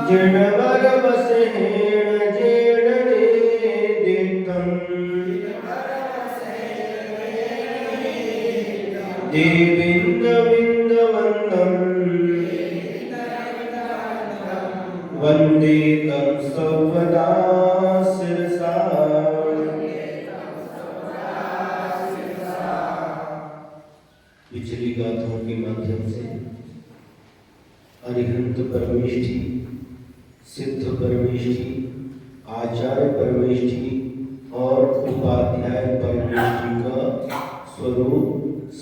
जिणवर बसेण जेणने दित्तं देविंद विंद वंदं वंदे तं सर्वदा शिरसा। पिछली गाथाओं के माध्यम से अरिहंत परमेष्ठी, सिद्ध परमेष्ठी, आचार्य परमेष्ठी और उपाध्याय परमेष्ठी का स्वरूप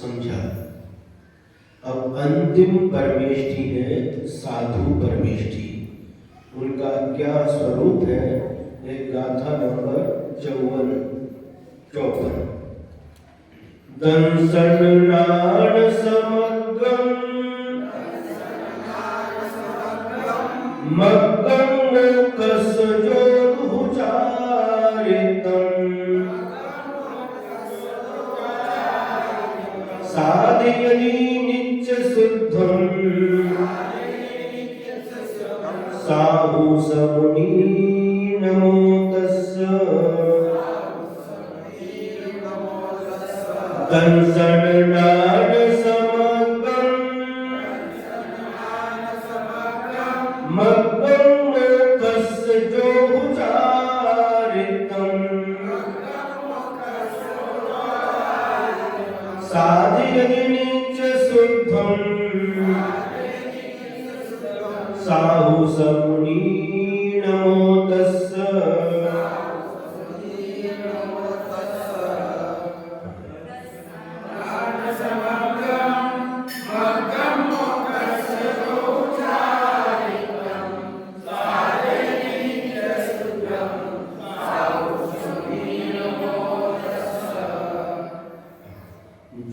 समझा। अब अंतिम परमेष्ठी है साधु परमेष्ठी। उनका क्या स्वरूप है? एक गाथा नंबर 54। दंसन नाण समग्रम मग्गं मोक्षसजोरुचारितं साधयति नित्यसिद्धं साहु समुनि नमो तस्य। दंसन नाण समग्रम मग्गं मोक्षसजोरुचारितं साधयति नित्यसिद्धं साहु समुनि नमो तस्य।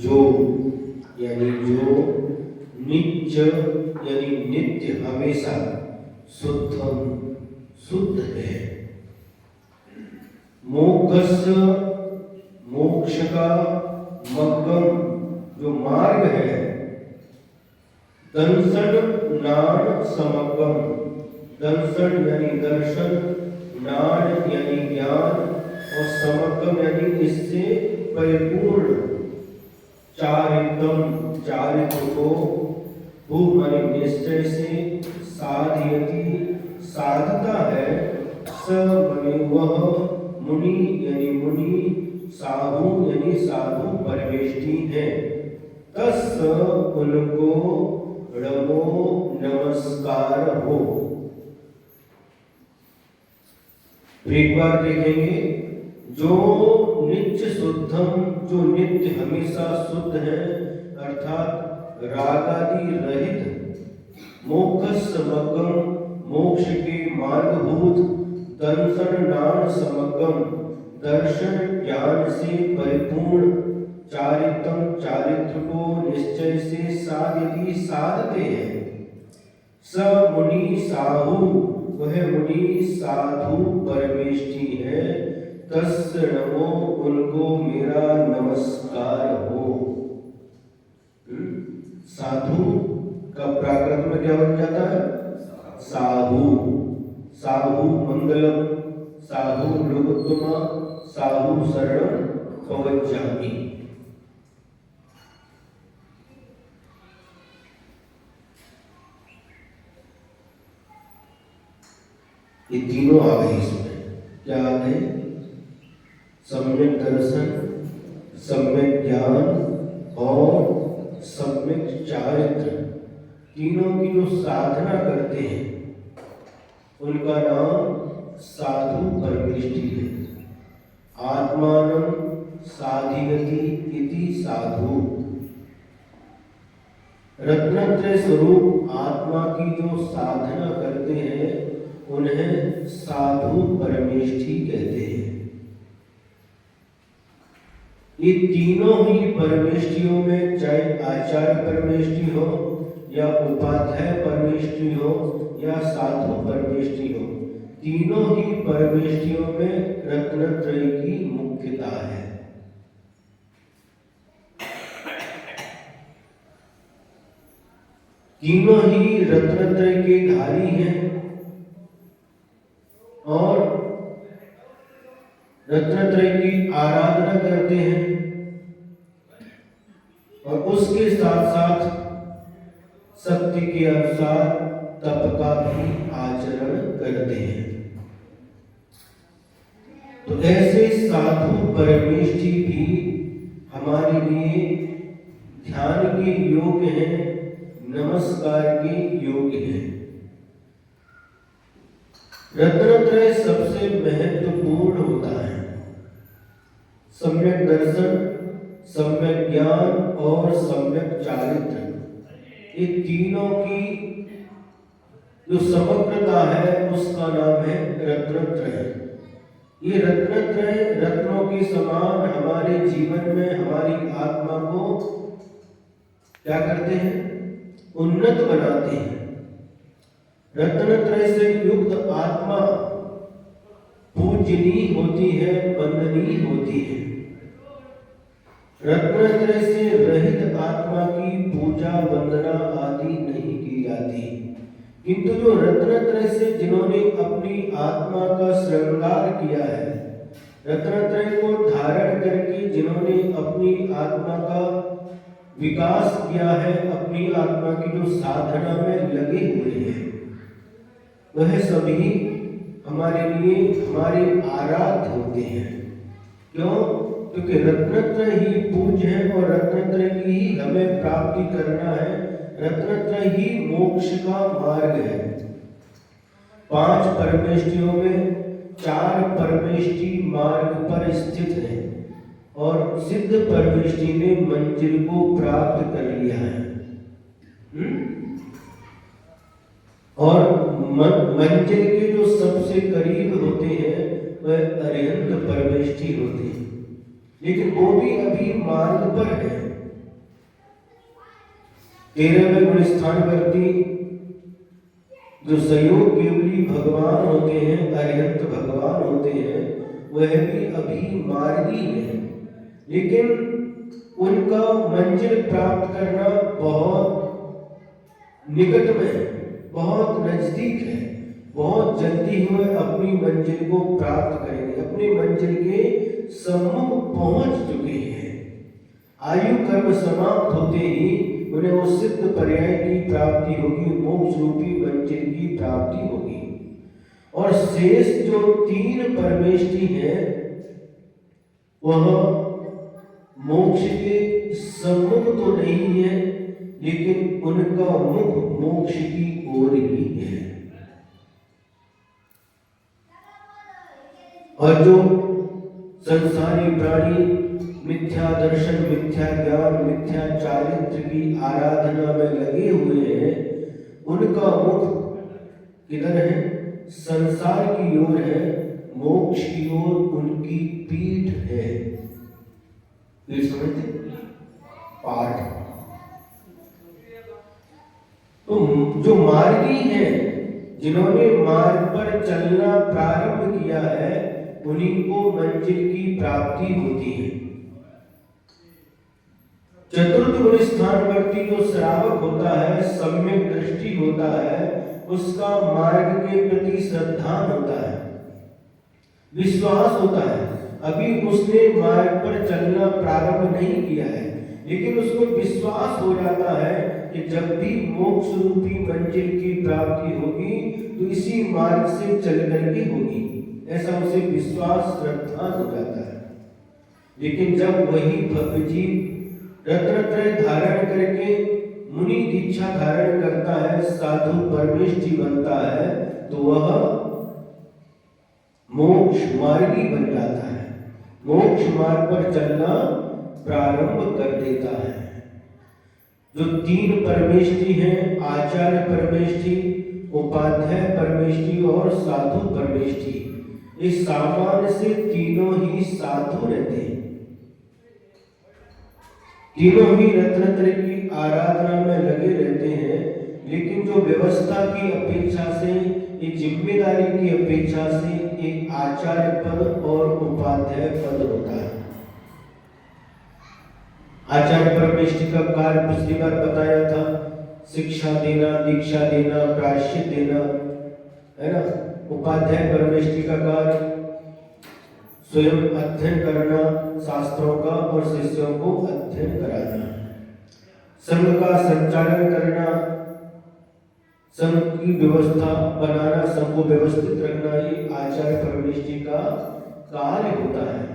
जो नित्य यानी नित्य हमेशा शुद्धम शुद्ध है। मोक्ष मोक्ष का मग्गम जो मार्ग है। दंसन नाण समग्गम, दंसन यानी दर्शन, नाण यानी ज्ञान और समग्गम यानी इससे परिपूर्ण। चारित्रम चारित्र को वो माने निश्चय से, साधयति साधता है, स माने वह, मुनि यानी मुनि, साधु यानी साधु परमेष्ठी है। तस् उनको नमो नमस्कार हो। एक बार देखेंगे, जो नित्य शुद्धम, जो नित्य हमेशा शुद्ध है अर्थात रागादि रहित, मोक्ष समग्गम मोक्ष के मार्गभूत, दंसन नाण समग्गम दर्शन ज्ञान से परिपूर्ण, चारित्रम चारित्र को निश्चय से, साधयति साधते हैं, स मुनि साहु वह मुनि साधु परमेष्ठी है। तस्य नमो उनको मेरा नमस्कार हो। साधु का प्राकृत में क्या बन जाता है? साहु। साहु मंगलम, साहु लुगुत्तम, साहु शरणं प्रवज्जामि। ये तीनों आ गए इसमें। क्या आ गए? सम्यक दर्शन, सम्यक ज्ञान और सम्यक चारित्र। तीनों की जो साधना करते हैं उनका नाम साधु परमेष्ठी है। आत्मानं साधियति इति साधु। रत्नत्रय स्वरूप आत्मा की जो साधना करते हैं उन्हें साधु परमेष्ठी कहते हैं। ये तीनों ही परमेष्ठियों में, चाहे आचार्य परमेष्ठी हो या उपाध्याय परमेष्ठी हो या साधु परमेष्ठी हो, तीनों ही परमेष्ठियों में रत्नत्रय की मुख्यता है। तीनों ही रत्नत्रय के धारी हैं और रत्नत्रय की आराधना करते हैं और उसके साथ साथ शक्ति के अनुसार तप का भी आचरण करते हैं। तो ऐसे साधु परमेष्ठी भी हमारे लिए ध्यान के योग्य हैं, नमस्कार के योग्य हैं। रत्नत्रय सबसे महत्वपूर्ण होता है। सम्यक दर्शन, सम्यक ज्ञान और सम्यक चारित्र, ये तीनों की जो समग्रता है उसका नाम है रत्नत्रय। ये रत्नत्रय रत्नों के समान हमारे जीवन में हमारी आत्मा को क्या करते हैं? उन्नत बनाते हैं। रत्नत्रय से युक्त आत्मा पूजनीय होती है, वंदनीय होती है। रत्नत्रय से रहित आत्मा की पूजा वंदना आदि नहीं की जाती, किंतु जो रत्नत्रय से जिन्होंने अपनी आत्मा का श्रृंगार किया है, रत्नत्रय को धारण करके जिन्होंने अपनी आत्मा का विकास किया है, अपनी आत्मा की जो साधना में लगे हुए हैं, वह सभी हमारे लिए हमारे आराध्य होते हैं। क्यों? क्योंकि रत्नत्रय ही पूज्य है और रत्नत्रय की ही हमें प्राप्ति करना है। रत्नत्रय ही मोक्ष का मार्ग है। 5 परमेष्ठियों में 4 परमेष्ठि मार्ग पर स्थित है और सिद्ध परमेष्ठि ने मंजिल को प्राप्त कर लिया है। और मंजिल के जो सबसे करीब होते हैं वह अरिहंत परमेष्ठि होते हैं, लेकिन वो भी अभी मार्ग पर है। 13वें गुण स्थानवर्ती जो सहयोग केवली भगवान होते हैं, अरिहंत भगवान होते हैं, वह भी अभी मार्गी है, लेकिन उनका मंजिल प्राप्त करना बहुत निकट में है, बहुत नजदीक है। बहुत जल्दी वह अपनी मंजिल को प्राप्त करेंगे, अपनी मंजिल के सम्मुख पहुंच चुके हैं। आयु कर्म समाप्त होते ही उन्हें उस सिद्ध पर्याय की प्राप्ति होगी, मोक्ष रूपी मंजिल की प्राप्ति होगी। और शेष जो 3 परमेष्ठि हैं वह मोक्ष के सम्मुख तो नहीं है, लेकिन उनका मुख मोक्ष की ओर ही है। और जो संसारी प्राणी मिथ्या दर्शन, मिथ्या ज्ञान, मिथ्या चारित्र की आराधना में लगे हुए हैं, उनका मुख किधर है? संसार की ओर है, मोक्ष की ओर उनकी पीठ है। ये समझते? पाठ। तो जो मार्गी हैं, जिन्होंने मार्ग पर चलना प्रारंभ किया है, उन्हीं को मंजिल की प्राप्ति होती है। चतुर्थ गुण स्थानवर्ती जो श्रावक होता है, सम्यक दृष्टि होता है, उसका मार्ग के प्रति श्रद्धा होता है, विश्वास होता है। अभी उसने मार्ग पर चलना प्रारंभ नहीं किया है, लेकिन उसको विश्वास हो जाता है कि जब भी मोक्ष रूपी मंजिल की प्राप्ति होगी तो इसी मार्ग से चल करके होगी, ऐसा उसे विश्वास श्रद्धा हो जाता है। लेकिन जब वही भक्त जीव रत्नत्रय धारण करके मुनि दीक्षा धारण करता है, साधु परमेष्ठि बनता है, तो वह मोक्ष मार्गी बन जाता है, मोक्ष मार्ग पर चलना प्रारंभ कर देता है। जो 3 परमेष्ठि हैं, आचार्य परमेष्ठि, उपाध्याय परमेष्ठि और साधु परमेष्ठि, इस सामान्य से तीनों ही साधु रहते हैं, तीनों ही रत्नत्रय की आराधना में लगे रहते हैं। लेकिन जो व्यवस्था की अपेक्षा से, ये जिम्मेदारी की अपेक्षा से एक आचार्य पद और उपाध्याय पद होता है। आचार्य परमेष्ठि का कार्य पिछली बार बताया था, शिक्षा देना, दीक्षा देना, प्रायश्चित देना, है ना। उपाध्याय परमेष्टि का कार्य स्वयं अध्ययन करना शास्त्रों का और शिष्यों को अध्ययन कराना। संघ का संचालन करना, संघ की व्यवस्था बनाना, संघ को व्यवस्थित रखना ही आचार्य परमेष्टि का कार्य होता है।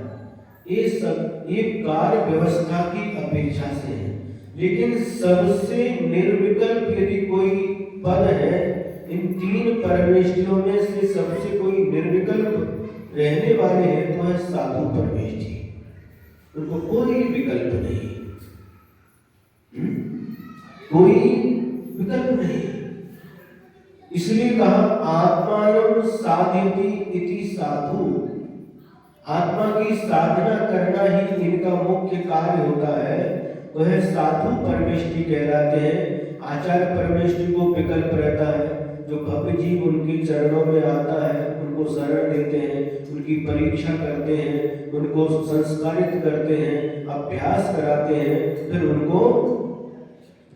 ये कार्य व्यवस्था की अपेक्षा से है, लेकिन सबसे निर्विकल्प यदि कोई पद है इन तीन परमेष्टियों में से सबसे कोई निर्विकल्प रहने वाले हैं तो है साधु परमेष्टि। उनको कोई विकल्प नहीं, कोई विकल्प नहीं। इसलिए कहा आत्मायम साधयति इति साधु। आत्मा की साधना करना ही इनका मुख्य कार्य होता है, वह साधु परमेष्टि कहलाते हैं। आचार्य परमेष्टि को विकल्प रहता है, जो भव्य जीव उनके चरणों में आता है उनको शरण देते हैं, उनकी परीक्षा करते हैं, उनको संस्कारित करते हैं, अभ्यास कराते हैं, फिर उनको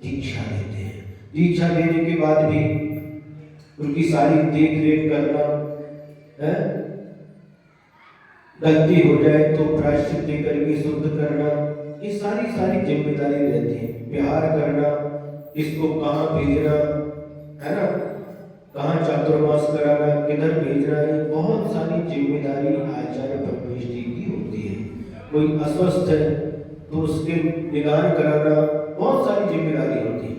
दीक्षा देते हैं। दीक्षा देने के बाद भी उनकी सारी देख रेख करना है, गलती हो जाए तो प्रायश्चित देकर के शुद्ध करना, ये सारी जिम्मेदारी रहती है। व्यवहार करना, इसको कहाँ भेजना है ना, कहाँ चातुर्मास कराना, किधर भेजना है, बहुत सारी जिम्मेदारी आचार्य परमेष्टि की होती है। कोई अस्वस्थ है तो उसके निदान कराना, बहुत सारी जिम्मेदारी होती है।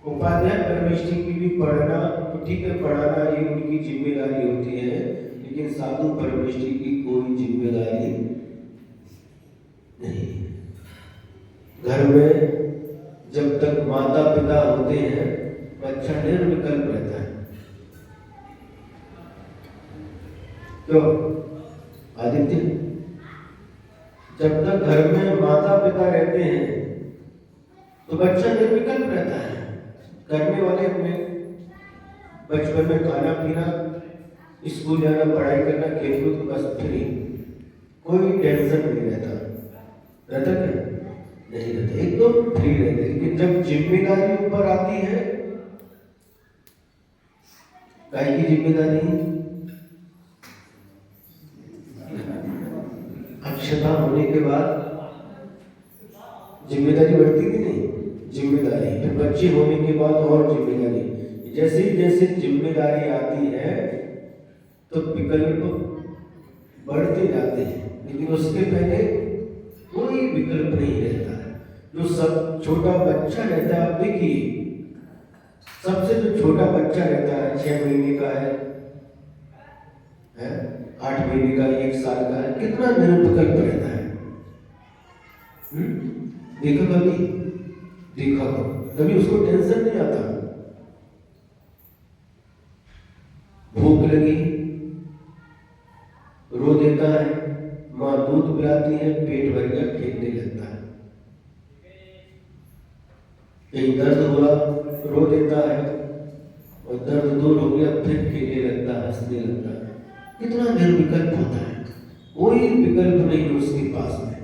उपाध्याय परमेष्टि की भी पढ़ना तो ठीक है, पढ़ाना ये उनकी जिम्मेदारी होती है, लेकिन साधु परमेष्टि की कोई जिम्मेदारी नहीं। घर में जब तक माता पिता होते हैं बच्चा निर्विकल्प रहता है। क्यों आदित्य? जब तक घर में माता पिता रहते हैं तो बच्चा निर्विकल्प रहता है। करने वाले में बचपन में खाना पीना, स्कूल जाना, पढ़ाई करना, खेलकूद, बस फ्री, कोई टेंशन नहीं रहता। रहता क्या? नहीं रहता, एकदम फ्री रहते। लेकिन जब जिम्मेदारी ऊपर आती है, काय की जिम्मेदारी? अक्षता होने के बाद जिम्मेदारी बढ़ती कि नहीं? जिम्मेदारी, फिर बच्चे होने के बाद और जिम्मेदारी। जैसे ही जैसे जिम्मेदारी आती है तो विकल्प बढ़ते जाते हैं, लेकिन उसके पहले कोई विकल्प नहीं रहता है। जो सब छोटा बच्चा रहता है, आप देखिए सबसे जो छोटा बच्चा रहता है 6 महीने का है 8 महीने का, 1 साल का है, कितना निर्विकल्प रहता है। देखो कभी, देखा कभी उसको टेंशन नहीं आता। भूख लगी रो देता है, माँ दूध पिलाती है, पेट भर गया, खेलने लगता है। कहीं दर्द हुआ रो देता है और दर्द दूर हो गया, फिर खेलने लगता है, हंसने लगता है। कितना निर्विकल्प होता है, कोई विकल्प नहीं उसके पास में,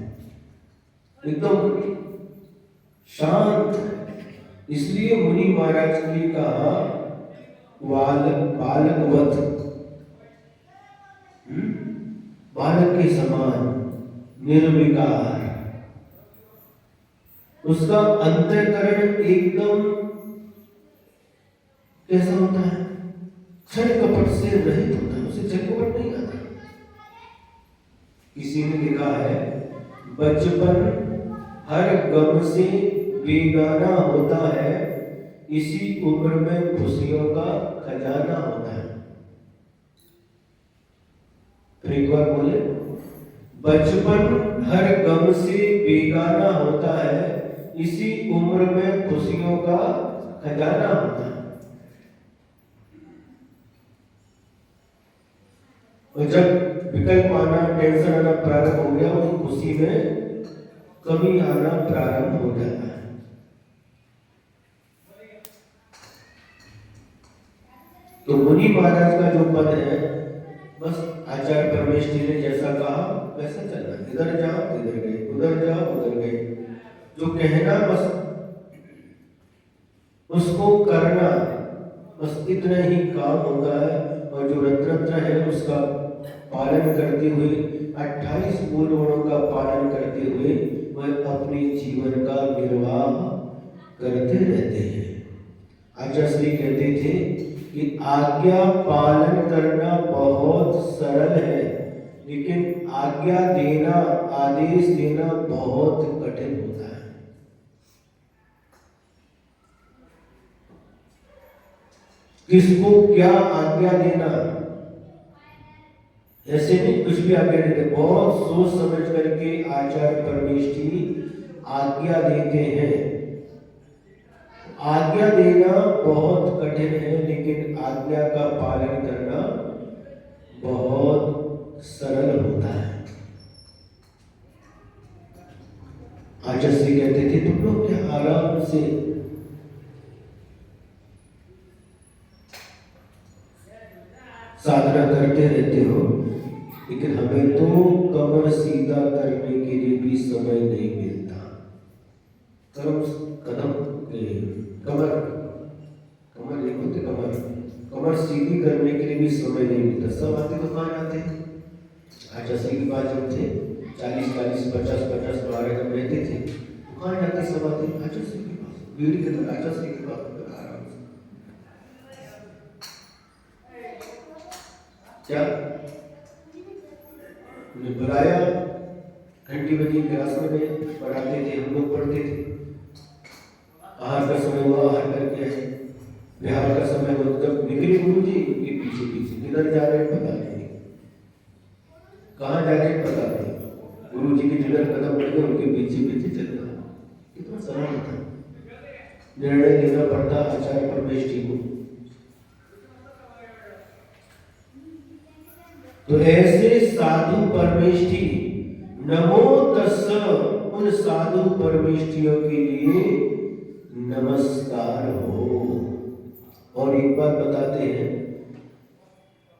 एकदम शांत। इसलिए मुनि महाराज ने कहा बालकवत, बालक के समान निर्विकार। उसका अंतःकरण एकदम कैसा होता है? छल कपट से रहित होता है, उसे छल कपट नहीं आता। किसी ने लिखा है बचपन हर गम से बेगाना होता है, इसी उम्र में खुशियों का खजाना होता है। फिर एक बार बोले, बचपन हर गम से बेगाना होता है, इसी उम्र में खुशियों का खजाना होता है। और जब विकल्प आना, टेंशन आना प्रारंभ हो गया, उस खुशी में कमी आना प्रारंभ हो जाता है। तो मुनि महाराज का जो पद है, बस आचार्य परमेष्टि ने जैसा कहा वैसा चलना। इधर जाओ इधर गए, उधर जाओ उधर गए, जो कहना बस उसको करना, बस इतना ही काम होता है। और जो रत्न है उसका पालन करते हुए 28 मूल गुणों का पालन करते हुए वह अपने जीवन का निर्वाह करते रहते हैं। आचार्य श्री कहते थे कि आज्ञा पालन करना बहुत सरल है, लेकिन आज्ञा देना, आदेश देना बहुत कठिन होता है। किसको क्या आज्ञा देना, ऐसे नहीं कुछ भी आज्ञा देते, बहुत सोच समझ करके आचार्य परमेष्ठी आज्ञा देते हैं। आज्ञा देना बहुत कठिन है, लेकिन आज्ञा का पालन करना बहुत सरल होता है। आचार्य श्री कहते थे तुम लोग क्या आराम से साधना करते रहते हो, लेकिन हमें तो कमर सीधा करने के लिए भी समय नहीं मिलता। कमर एक होते कमर सीधी करने के लिए भी समय नहीं मिलता। सब आते तो कहाँ जाते हैं? आचार्य श्री के पास जब थे 40-40, 50-50 12 जब रहते थे तो कहाँ जाते सब आते? आचार्य श्री के पास, बीड़ी के तरफ आचार्य श्री के पास आराम से। क्या बुलाया, घंटी बजी, क्लास में पढ़ाते थे, हम लोग पढ़ते थे। आहार का समय हुआ, आहार करके आए, बिहार का समय हुआ, जब निकले गुरु जी उनके पीछे पीछे, किधर जा रहे हैं पता नहीं, कहाँ जा रहे हैं पता नहीं, गुरु जी के जिधर कदम बढ़ गए उनके पीछे पीछे चल रहा। कितना सरल था, निर्णय लेना पड़ता आचार्य परमेष्ठी को। तो ऐसे साधु परमेष्ठी, नमो तस्स, उन साधु परमेष्ठियों के लिए नमस्कार हो। और एक बात बताते हैं,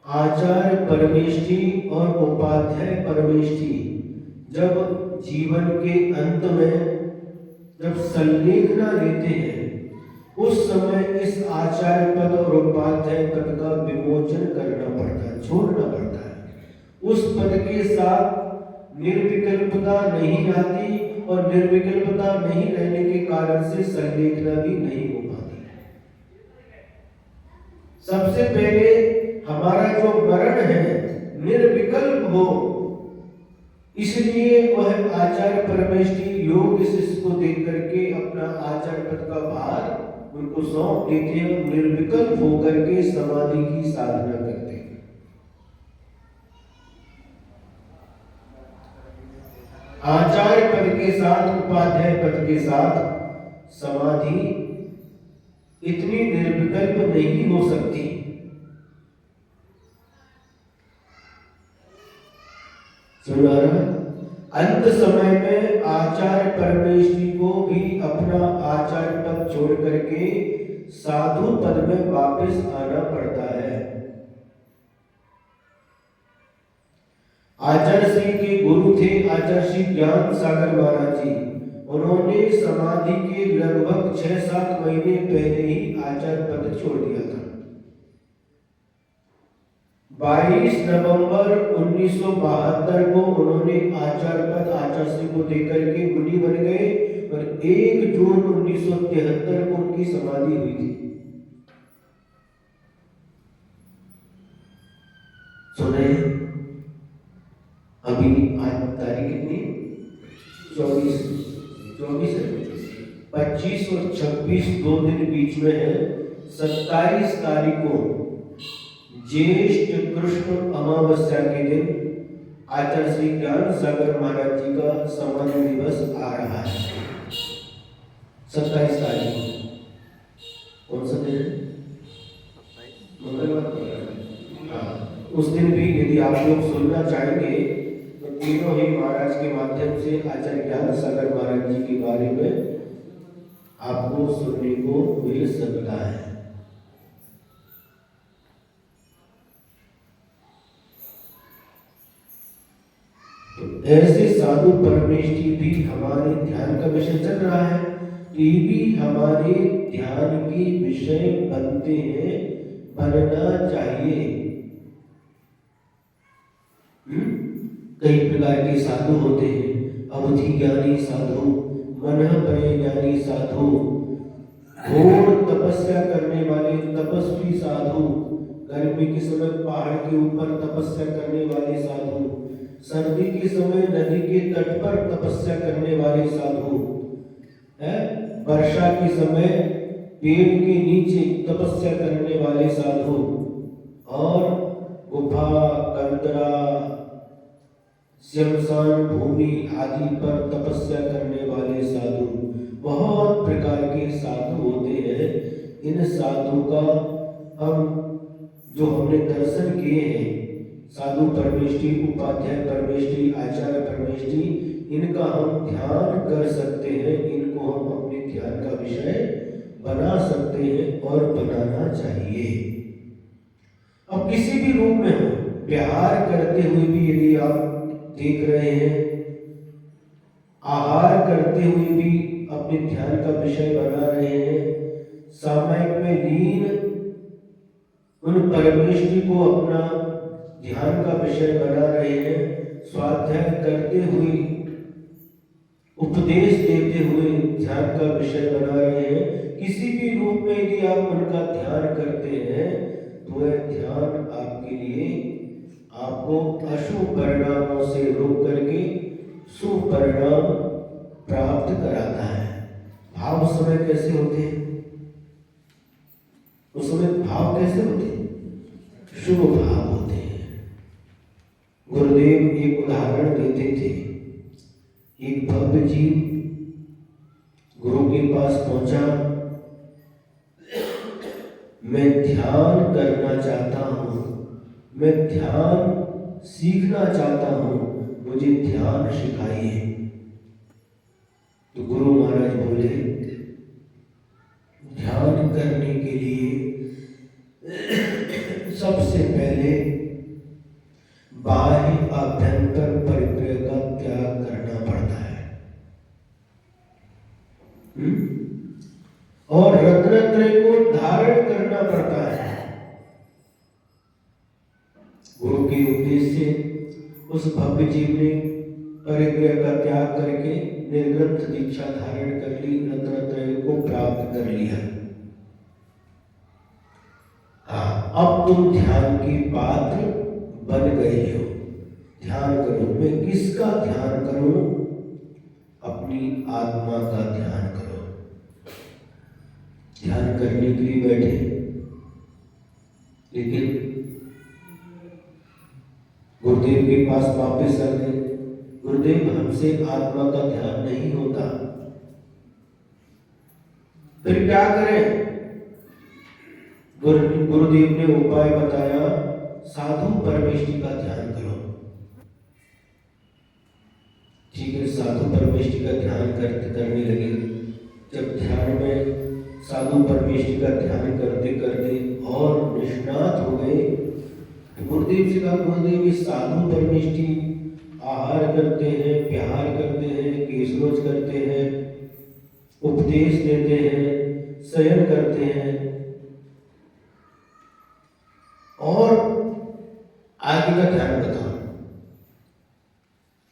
आचार्य परमेष्ठी और उपाध्याय परमेष्ठी जब जीवन के अंत में जब संलेखना लेते हैं, उस समय इस आचार्य पद और उपाध्याय पद का विमोचन करना पड़ता है, छोड़ना पड़ता है। उस पद के साथ निर्विकल्पता नहीं आती, और निर्विकल्पता नहीं रहने के कारण से संलेखना भी नहीं हो पाती। सबसे पहले हमारा जो वर्ण है निर्विकल्प हो, इसलिए वह आचार्य परमेष्ठी योग शिष्य को देख करके अपना आचार्य पद का भार उनको सौंप देते हैं, निर्विकल्प होकर के समाधि की साधना करते हैं। आचार्य पद के साथ उपाध्याय पद के साथ समाधि इतनी निर्विकल्प नहीं हो सकती। सुना रहा, अंत समय में आचार्य परमेष्ठी को भी अपना आचार्य पद छोड़ करके साधु पद में वापस आना पड़ता है। आचार्य श्री के गुरु थे आचार्य श्री ज्ञान सागर महाराज जी। उन्होंने समाधि के लगभग 6-7 महीने पहले ही आचार्य पद छोड़ दिया था। 22 नवंबर 1972 को उन्होंने आचार्य पद आचार्य श्री को देकर के मुनि बन गए, और 1 जून 1973 को उनकी समाधि हुई थी। सुने, अभी आज तारीख कितनी? 24 है। 25 और 26 2 दिन बीच में है। 27 तारीख को ज्येष्ठ कृष्ण अमावस्या के दिन आचार्य श्री ज्ञान सागर महाराज जी का समाधि दिवस आ रहा है। 27 तारीख को कौन सा दिन है? मंगलवार। उस दिन भी यदि आप लोग सुनना चाहेंगे तो तीनों ही महाराज के माध्यम से आचार्य ज्ञान सागर महाराज जी के बारे में आपको सुनने को मिल सकता है। तो ऐसे साधु परमेष्ठी भी हमारे ध्यान का विषय चल रहा है। ये भी हमारे ध्यान के विषय बनते हैं, बनना चाहिए। कई प्रकार के साधु होते हैं, अवधि ज्ञानी साधु, मन प्रिय ज्ञानी साधु, घोर तपस्या करने वाले तपस्वी साधु, गर्मी के समय पहाड़ के ऊपर तपस्या करने वाले साधु, सर्दी के समय नदी के तट पर तपस्या करने वाले साधु, है वर्षा के समय पेड़ के नीचे तपस्या करने वाले साधु, और गुफा, कंदरा, श्मशान भूमि आदि पर तपस्या करने वाले साधु, बहुत प्रकार के साधु होते हैं। इन साधु का हमने दर्शन किए हैं, साधु परमेष्ठी, उपाध्याय परमेष्ठी, आचार्य परमेष्ठी, इनका हम ध्यान कर सकते हैं, इनको हम अपने ध्यान का विषय बना सकते हैं और बनाना चाहिए। अब किसी भी रूप में हो, व्यवहार करते हुए भी यदि आप देख रहे हैं, आहार करते हुए भी अपने ध्यान का विषय बना रहे हैं, सामायिक में लीन उन परमेष्ठी को अपना ध्यान का विषय बना रहे हैं, स्वाध्याय करते हुए, उपदेश देते हुए ध्यान का विषय बना रहे हैं, किसी भी रूप में यदि आप उनका ध्यान करते हैं तो वह ध्यान आपके लिए आपको अशुभ परिणामों से रोक करके शुभ परिणाम प्राप्त कराता है। भाव उस समय कैसे होते हैं? उस समय भाव कैसे होते हैं? शुभ भाव होते हैं। गुरुदेव एक उदाहरण देते थे। एक भक्त जीव गुरु के पास पहुंचा, मैं ध्यान करना चाहता हूं, मैं ध्यान सीखना चाहता हूं, मुझे ध्यान सिखाइए। तो गुरु महाराज बोले, ध्यान करने के लिए सबसे पहले बाह्य अभ्यंतर परिग्रह का त्याग करना पड़ता है, और रत्नत्रय को धारण करना पड़ता है। गुरु के उपदेश से उस भव्य जीव ने परिग्रह का त्याग करके निर्ग्रंथ दीक्षा धारण कर ली, रत्नत्रय को प्राप्त कर लिया। हाँ, अब तुम ध्यान के पात्र बन गए हो। ध्यान करो। मैं किसका ध्यान करूं? अपनी आत्मा का ध्यान करो। ध्यान करने के लिए बैठे, लेकिन गुरुदेव के पास वापस आ गए। गुरुदेव, हमसे आत्मा का ध्यान नहीं होता, फिर क्या करें? गुरुदेव ने उपाय बताया, साधु परमेष्ठी का ध्यान करो। ठीक है, साधु परमेष्ठी का ध्यान करने लगे। जब ध्यान में साधु परमेष्ठी का ध्यान करते करते और निष्णात हो गए, गुरुदेव से कहा, गुरुदेव इस साधु परमेष्ठी आहार करते हैं, विहार करते हैं, केशरोज करते हैं, उपदेश देते हैं, शयन करते हैं, और आगे का ध्यान बताओ।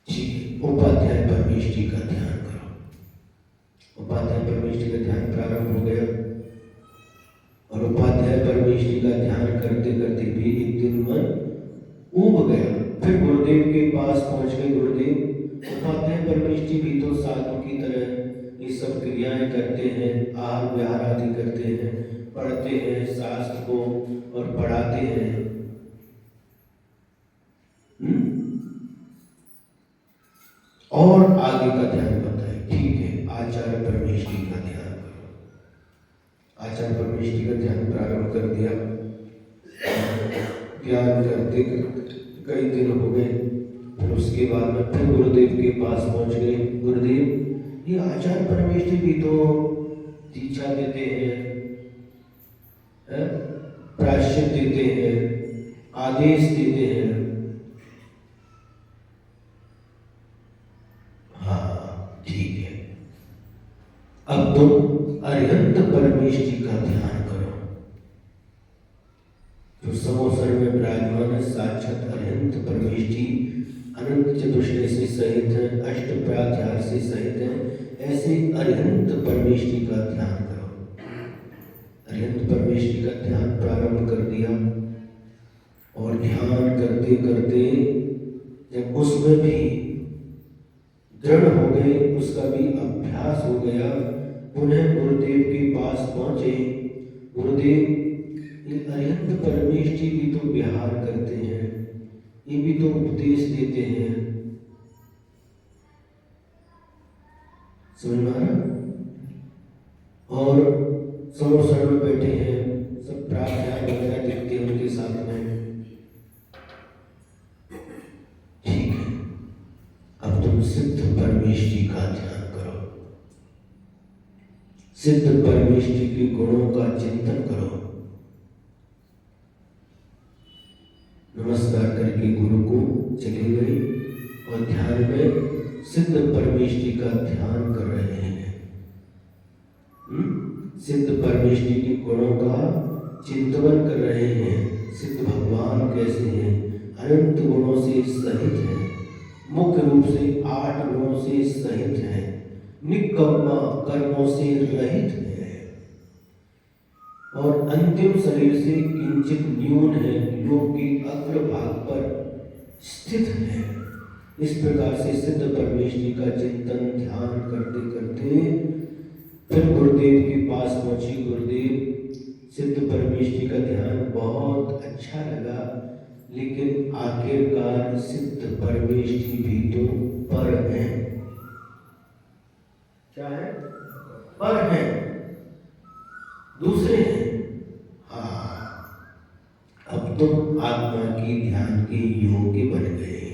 ठीक है, उपाध्याय परमेष्ठी का ध्यान करो। उपाध्याय परमेष्ठी का ध्यान प्रारंभ हो गया, और उपाध्याय परमेष्ठी का ध्यान करते करते भी एक दिन मन ऊब गया। फिर गुरुदेव के पास पहुंच गए। गुरुदेव, उपाध्याय परमेष्ठी भी तो साधु की तरह ये सब क्रियाएं करते हैं, आहार विहार आदि करते हैं, पढ़ते हैं शास्त्र को और पढ़ाते हैं। और आगे का ध्यान बताए। ठीक है, आचार्य परमेष्ठी का ध्यान करो। आचार्य परमेष्ठी का ध्यान प्रारंभ कर दिया। ध्यान करते कई दिन हो गए। फिर उसके बाद में फिर गुरुदेव के पास पहुंच गए। गुरुदेव, ये आचार्य परमेष्ठी भी तो दीक्षा देते हैं, प्रायश्चित देते हैं, आदेश देते हैं। हाँ, ठीक है, अब तुम अरिहंत परमेष्टि का ध्यान करो। जो समोसर में विराजमान है साक्षात अरिहंत परमेष्टि अनंत चतुष्टय से सहित है, अष्ट प्राध्यार से सहित है। ऐसे अरिहंत परमेष्टि का ध्यान करो। अरिहंत परमेष्टि का ध्यान प्रारंभ कर दिया और ध्यान करते करते जब उसमें भी दृढ़ हो गए, उसका भी अभ्यास हो गया, पुनः गुरुदेव के पास पहुंचे। गुरुदेव ये अरिहंत परमेष्टि भी तो विहार करते हैं, ये भी तो उपदेश देते हैं, समझ में आ रहा? और समोसर में बैठे हैं, सब प्रार्थना वगैरह लिखते हैं उनके साथ में। ठीक है, अब तुम सिद्ध परमेष्टि का ध्यान करो, सिद्ध परमेष्टि के गुणों का चिंतन करो। नमस्कार करके गुरु को चले गए और ध्यान में सिद्ध परमेष्टि का ध्यान कर रहे हैं। सिद्ध परमेष्टि के गुणों का चिंतन कर रहे हैं। सिद्ध भगवान कैसे हैं? अनंत गुणों से सहित हैं, मुख्य रूप से 8 गुणों से सहित हैं, निष्कर्मा कर्मों से रहित है और अंतिम शरीर से किंचित न्यून है, योग की अग्रभाग पर स्थित है। इस प्रकार से सिद्ध परमेष्टि का चिंतन ध्यान करते करते फिर गुरुदेव के पास पहुंची। गुरुदेव सिद्ध परमेष्टि का ध्यान बहुत अच्छा लगा, लेकिन आखिरकार सिद्ध परमेष्टि भी तो पर है। क्या है? पर है, दूसरे हैं। अब तुम आत्मा की ध्यान के योग्य बन गए।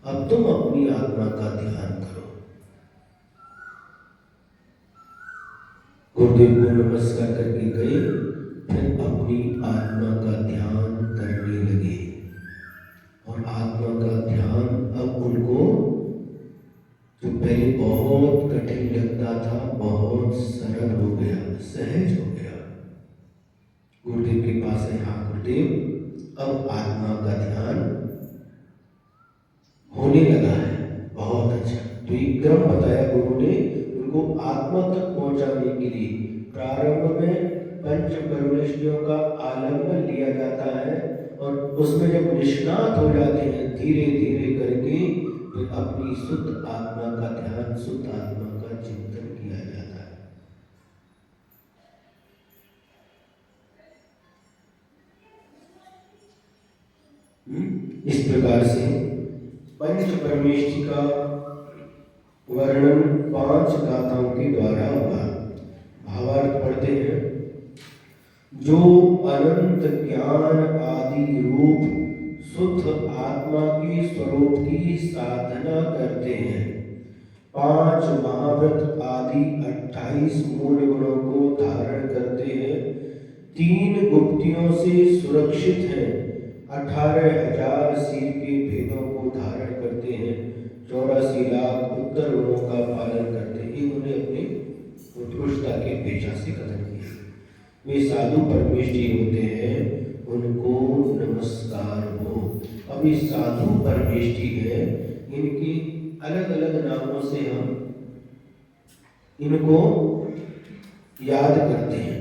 अब तुम अपनी आत्मा का ध्यान करो। गुरुदेव को नमस्कार करके गए, फिर अपनी आत्मा का ध्यान करने लगे और आत्मा का ध्यान अब उनको जो पहले बहुत कठिन लगता था बहुत सरल हो गया, सहज हो गया। गुरुदेव के पास है, हाँ गुरुदेव अब आत्मा का ध्यान होने लगा है, बहुत अच्छा। तो एक क्रम बताया गुरु ने उनको आत्मा तक पहुंचाने के लिए। प्रारंभ में पंच परमेष्टियों का आलंबन लिया जाता है और उसमें जब निष्णात हो जाते हैं धीरे धीरे करके फिर अपनी शुद्ध आत्मा का ध्यान, शुद्ध आत्मा का चिंतन किया जाता है। इस प्रकार से पंच परमेष्टि का वर्णन 5 गाथाओं के द्वारा हुआ। भावार्थ पढ़ते हैं। जो अनंत ज्ञान आदि रूप शुद्ध आत्मा के स्वरूप की साधना करते हैं, 5 महाव्रत आदि 28 मूल गुणों को धारण करते हैं, 3 गुप्तियों से सुरक्षित हैं, 18,000 सिर के भेदों को धारण करते हैं, 84 लाख उत्तर गुणों का पालन करते हैं। उन्होंने अपनी उत्कृष्टता के पेशा से कथन किया। वे साधु परमेष्टि होते हैं, उनको नमस्कार हो। अब ये साधु परमेष्टि है, इनके अलग अलग नामों से हम इनको याद करते हैं।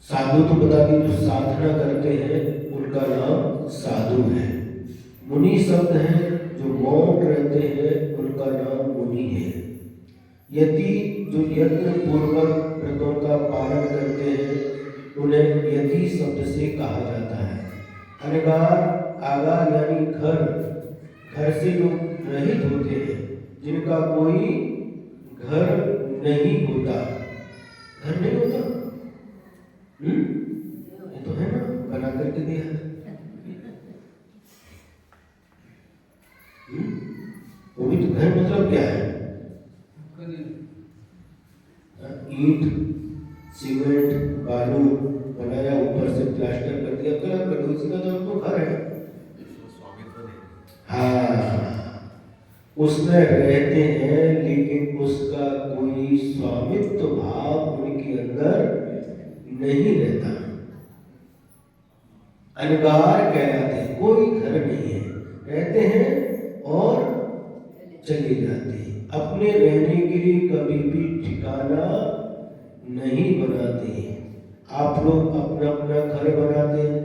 साधु तो बता दी, जो साधना करते हैं उनका नाम साधु है। मुनि शब्द है, जो मौन रहते हैं उनका नाम मुनि है। यति जो यत्न पूर्वक व्रतों का पालन करते हैं उन्हें यति शब्द से कहा जाता है। अनगार आगार यानी घर, घर से जो रहित होते हैं, जिनका कोई घर नहीं होता। घर नहीं होता, ये तो है ना, बना करके दिया है। वो भी तो घर मतलब क्या है? ईंट सीमेंट बालू बनाया, ऊपर से प्लास्टर कर दिया, कलर कर दिया, उसमें रहते हैं, लेकिन उसका कोई स्वामित्व भाव उनके अंदर नहीं रहता। अनगार कहलाते हैं, कोई घर नहीं है, रहते हैं और चले जाते हैं। अपने रहने के लिए कभी भी ठिकाना नहीं बनाते हैं। आप लोग अपना अपना घर बनाते हैं,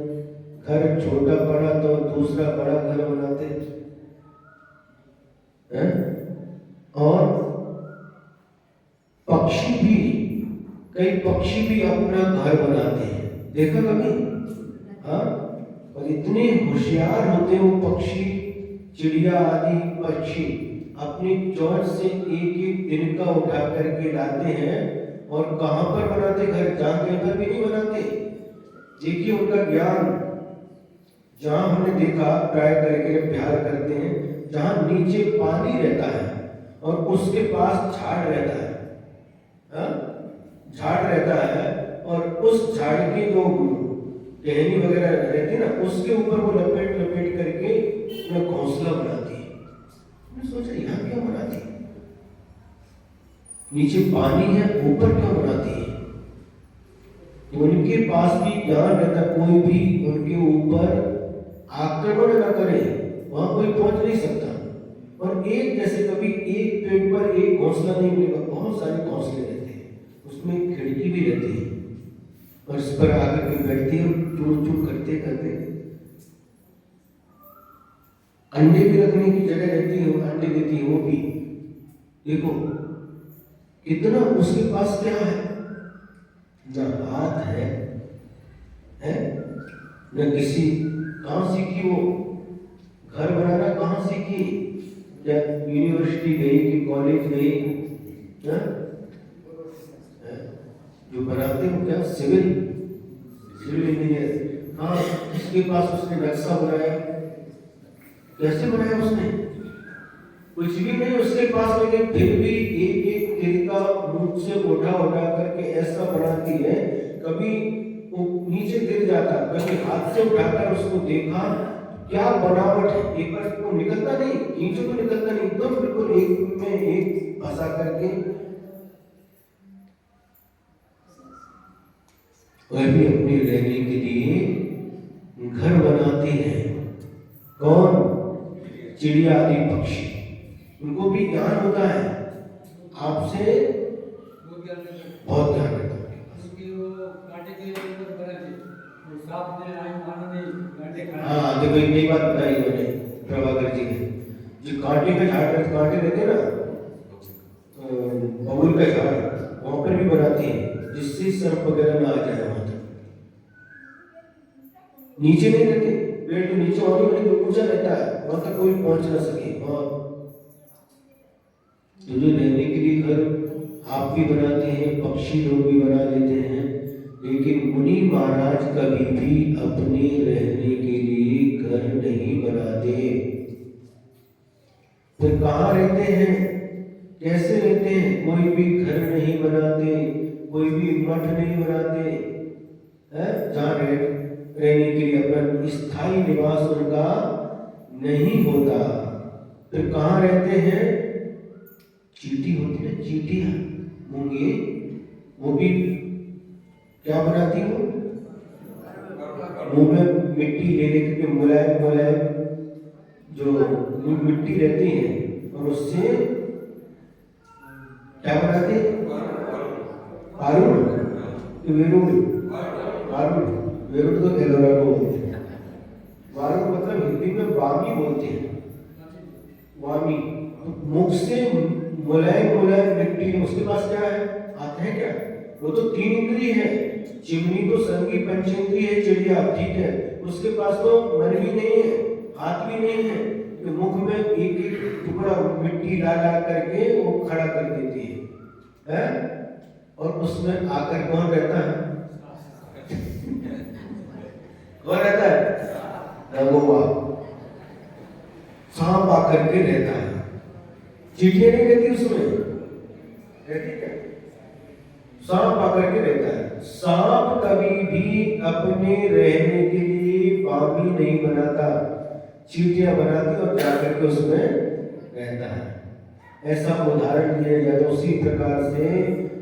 घर छोटा पड़ा तो दूसरा बड़ा घर बनाते हैं। और पक्षी भी, कई पक्षी भी अपना घर बनाते हैं, देखा कभी? हाँ, और इतने होशियार होते हैं वो पक्षी, चिड़िया आदि पक्षी अपनी चोंच से एक एक तिनका उठा करके लाते हैं और कहां पर बनाते घर? जहां कहीं पर भी नहीं बनाते। देखिए उनका ज्ञान, जहां हमने देखा ट्राई करके अभ्यास करते हैं, जहां नीचे पानी रहता है और उसके पास झाड़ रहता है, झाड़ रहता है, और उस झाड़ की जो टहनी वगैरह रहती है ना, उसके ऊपर वो लपेट लपेट करके अपना घोंसला बनाती है। मैंने सोचा यहाँ क्यों बनाती है? नीचे पानी है, ऊपर क्यों बनाती है? तो उनके पास भी ज्ञान रहता, कोई भी उनके ऊपर आक्रमण न करे, वहां कोई पहुंच नहीं सकता। और एक जैसे कभी एक पेड़ पर एक घोंसला नहीं मिलेगा, बहुत सारे घोंसले रहते हैं, उसमें खिड़की भी रहती है और इस पर आकर के बैठते हैं, चूर चूर करते करते। अंडे भी रखने की जगह रहती है, अंडे देती है वो भी। देखो कितना उसके पास क्या है, न हाथ है, न किसी, कहां सीखी वो घर बनाना? कहां सीखी? या यूनिवर्सिटी गई कि कॉलेज गई? जो बनाते हो क्या, सिविल इंजीनियर। हाँ, इसके पास उसने नक्शा बनाया, कैसे बनाया उसने? कुछ भी नहीं उसके पास, लेकिन फिर भी एक एक तिनका मुंह से उठा उठा करके ऐसा बनाती है, कभी वो नीचे गिर जाता, कभी हाथ से उठाकर उसको देखा क्या बनावट है। एक बार वो निकलता नहीं, नीचे तो निकलता नहीं, एकदम बिल्कुल एक में एक फंसा करके। वह भी अपने रहने के लिए घर बनाते हैं। कौन? चिड़िया आदि पक्षी, उनको भी ज्ञान होता है, आपसे बहुत ज्ञान रहता है। हाँ देखो, एक बात बताई उन्होंने प्रभाकर जी ने, जो कांटे का झाड़, कांटे रहते ना, बबूल का झाड़, वहां पर भी बनाती है जिससे सर्प वगैरह ना आ जाए वहां तक। नीचे नहीं रहते पेड़, तो नीचे और भी ऊंचा रहता है, वहां तक कोई पहुंच ना सके। तो जो रहने के लिए घर आप भी बनाते हैं, पक्षी लोग भी बना लेते हैं, लेकिन मुनि महाराज कभी भी अपने रहने के लिए घर नहीं बनाते। फिर कहाँ रहते हैं, कैसे रहते हैं? कोई भी घर नहीं बनाते, कोई भी मठ नहीं बनाते, जहाँ रहने के लिए अपना स्थायी निवास उनका नहीं होता। फिर कहाँ रहते हैं? चींटी होती है, चींटियां, मूंगे, वो भी क्या बनाती हूँ? मुंह में मिट्टी ले लेकर के मुलायम मुलायम जो मिट्टी रहती है, और उससे क्या बनाते हैं? आरूढ़, वेरुड़ तो एलोरा को बोलते हैं। वारुड़ मतलब हिंदी में वामी बोलते हैं, वामी। मुख से मुलायम मुलायम मिट्टी, उसके पास क्या है? हाथ है क्या? वो तो 3 इंद्रिय है, चिमनी तो संगी पंचेंद्रिय है, चिड़िया ठीक है, उसके पास तो मन भी नहीं है, हाथ भी नहीं है, तो मुख में एक एक टुकड़ा मिट्टी ला करके वो खड़ा कर देती है? और उसमें आकर कौन रहता है? कौन रहता है? रघुआ, सांप आकर के रहता है। चींटियां नहीं रहती उसमें, रहती क्या? सांप आकर के रहता है। सांप कभी भी अपने रहने के लिए बामी नहीं बनाता, चींटियां बनाती और जाकर के उसमें रहता है। ऐसा उदाहरण दिया जाता है। उसी प्रकार से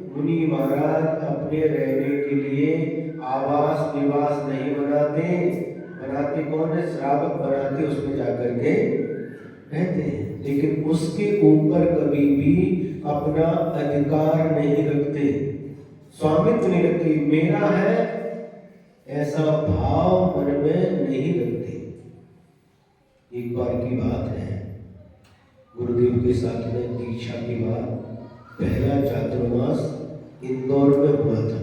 मुनि महाराज अपने रहने के लिए आवास निवास नहीं बनाते कौन है? श्रावक बनाते, उसमें जाकर के रहते हैं, लेकिन उसके ऊपर कभी भी अपना अधिकार नहीं रखते, स्वामित्व नहीं रखते। मेरा है ऐसा भाव मन में नहीं रखते। एक बार की बात है, गुरुदेव के साथ में दीक्षा के बाद पहला चातुर्मास इंदौर में हुआ था।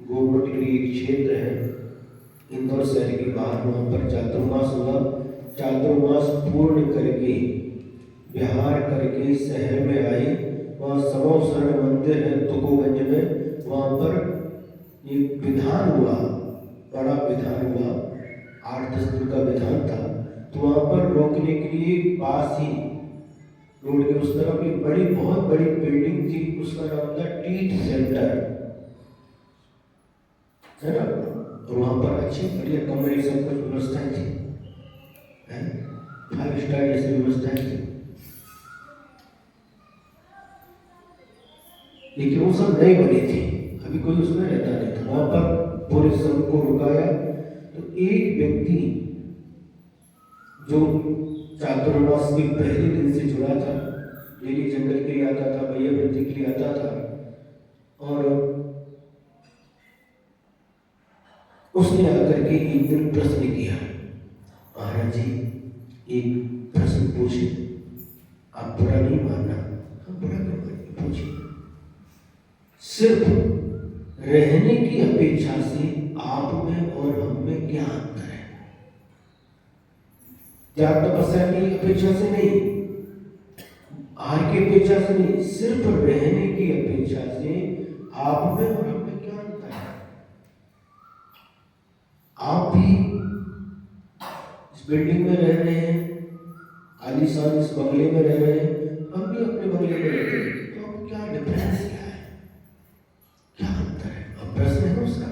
गोमटी एक क्षेत्र है इंदौर शहर के बाहर, वहां पर चातुर्मास हुआ। चातुर्मास पूर्ण करके विहार करके शहर में आए। वहाँ समोसरण मंदिर है तुकोगंज में, वहाँ पर एक विधान हुआ, बड़ा विधान हुआ, 8-10 दिन का विधान था। तो वहाँ पर रोकने के लिए पास ही रोड के उस तरफ एक बहुत बड़ी बिल्डिंग थी, उसका नाम था टीट सेंटर, है ना। और वहाँ पर अच्छी बढ़िया कमरे सब कुछ व्यवस्थाएं थी, 5 स्टार जैसी व्यवस्थाएं थी, लेकिन वो सब नई बनी थी, अभी कोई उसमें रहता नहीं था। वहां पर पुलिस सबको रुकाया, तो एक व्यक्ति जो चातुर्मास के पहले दिन से जुड़ा था, डेली जंगल के लिए आता था, भैया वृत्ति के लिए आता था, और उसने आकर के एक दिन प्रश्न किया, महाराज जी एक प्रश्न पूछे, आप बुरा नहीं मानना। बुरा क्यों मानिए, पूछिए। सिर्फ रहने की अपेक्षा से आप में और हम में क्या अंतर है? त्याग तपस्या की अपेक्षा से नहीं, आहार की अपेक्षा से नहीं, सिर्फ रहने की अपेक्षा से आप में और हम में क्या अंतर है? आप भी इस बिल्डिंग में रह रहे हैं, आलीशान इस बंगले में रह रहे हैं, हम भी अपने बंगले में रहते हैं, तो अब क्या डिफरेंस क्या है, क्या अंतर है? अब प्रश्न है उसका,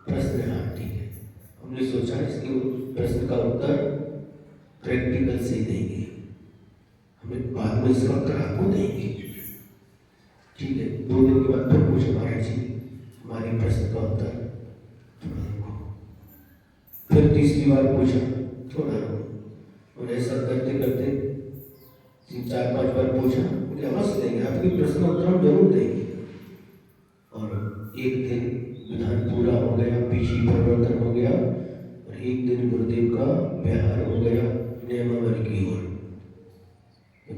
प्रश्न है, हाँ ठीक है। हमने सोचा इसके प्रश्न का उत्तर प्रैक्टिकल से देंगे, हमें बाद में इसका उत्तर आपको देंगे, ठीक है। 2 दिन के बाद फिर पूछे, महाराज जी हमारे प्रश्न का उत्तर थोड़ा रुको। फिर तीसरी बार पूछा, थोड़ा रुको। और ऐसा करते करते 3-4-5 बार पूछा, मुझे अवश्य देंगे, आपके प्रश्न उत्तर हम जरूर देंगे। और एक दिन विधान पूरा हो गया, पीछी परिवर्तन हो गया, और एक दिन गुरुदेव का विहार हो गया नियमावली की ओर।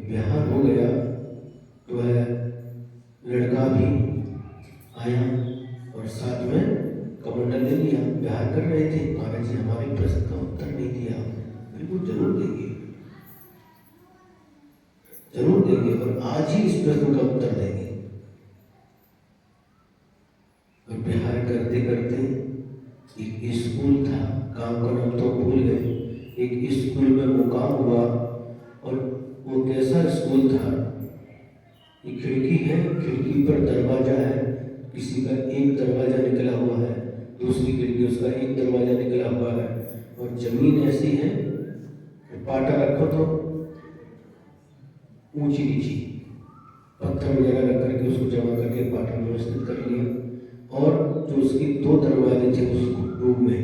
विहार हो गया तो है लड़का भी आया और साथ में कमंडल ले लिया, विहार कर रहे थे। महाराज जी हमारे प्रश्न का उत्तर नहीं दिया, बिल्कुल जरूर देंगे, जरूर देंगे, और आज ही इस प्रश्न का उत्तर देंगे। और विहार करते करते एक स्कूल था, गांव का नाम तो भूल गए, एक स्कूल में मुकाम हुआ। और वो कैसा स्कूल था, एक खिड़की है, खिड़की पर दरवाजा है, किसी का एक दरवाजा निकला हुआ है, दूसरी खिड़की उसका एक दरवाजा निकला हुआ है, और जमीन ऐसी है पाटा रखो तो ऊंची नीची, पत्थर वगैरह रख करके उसको जमा करके पाटा व्यवस्थित कर लिया। और जो उसके 2 दरवाजे थे उस रूम में,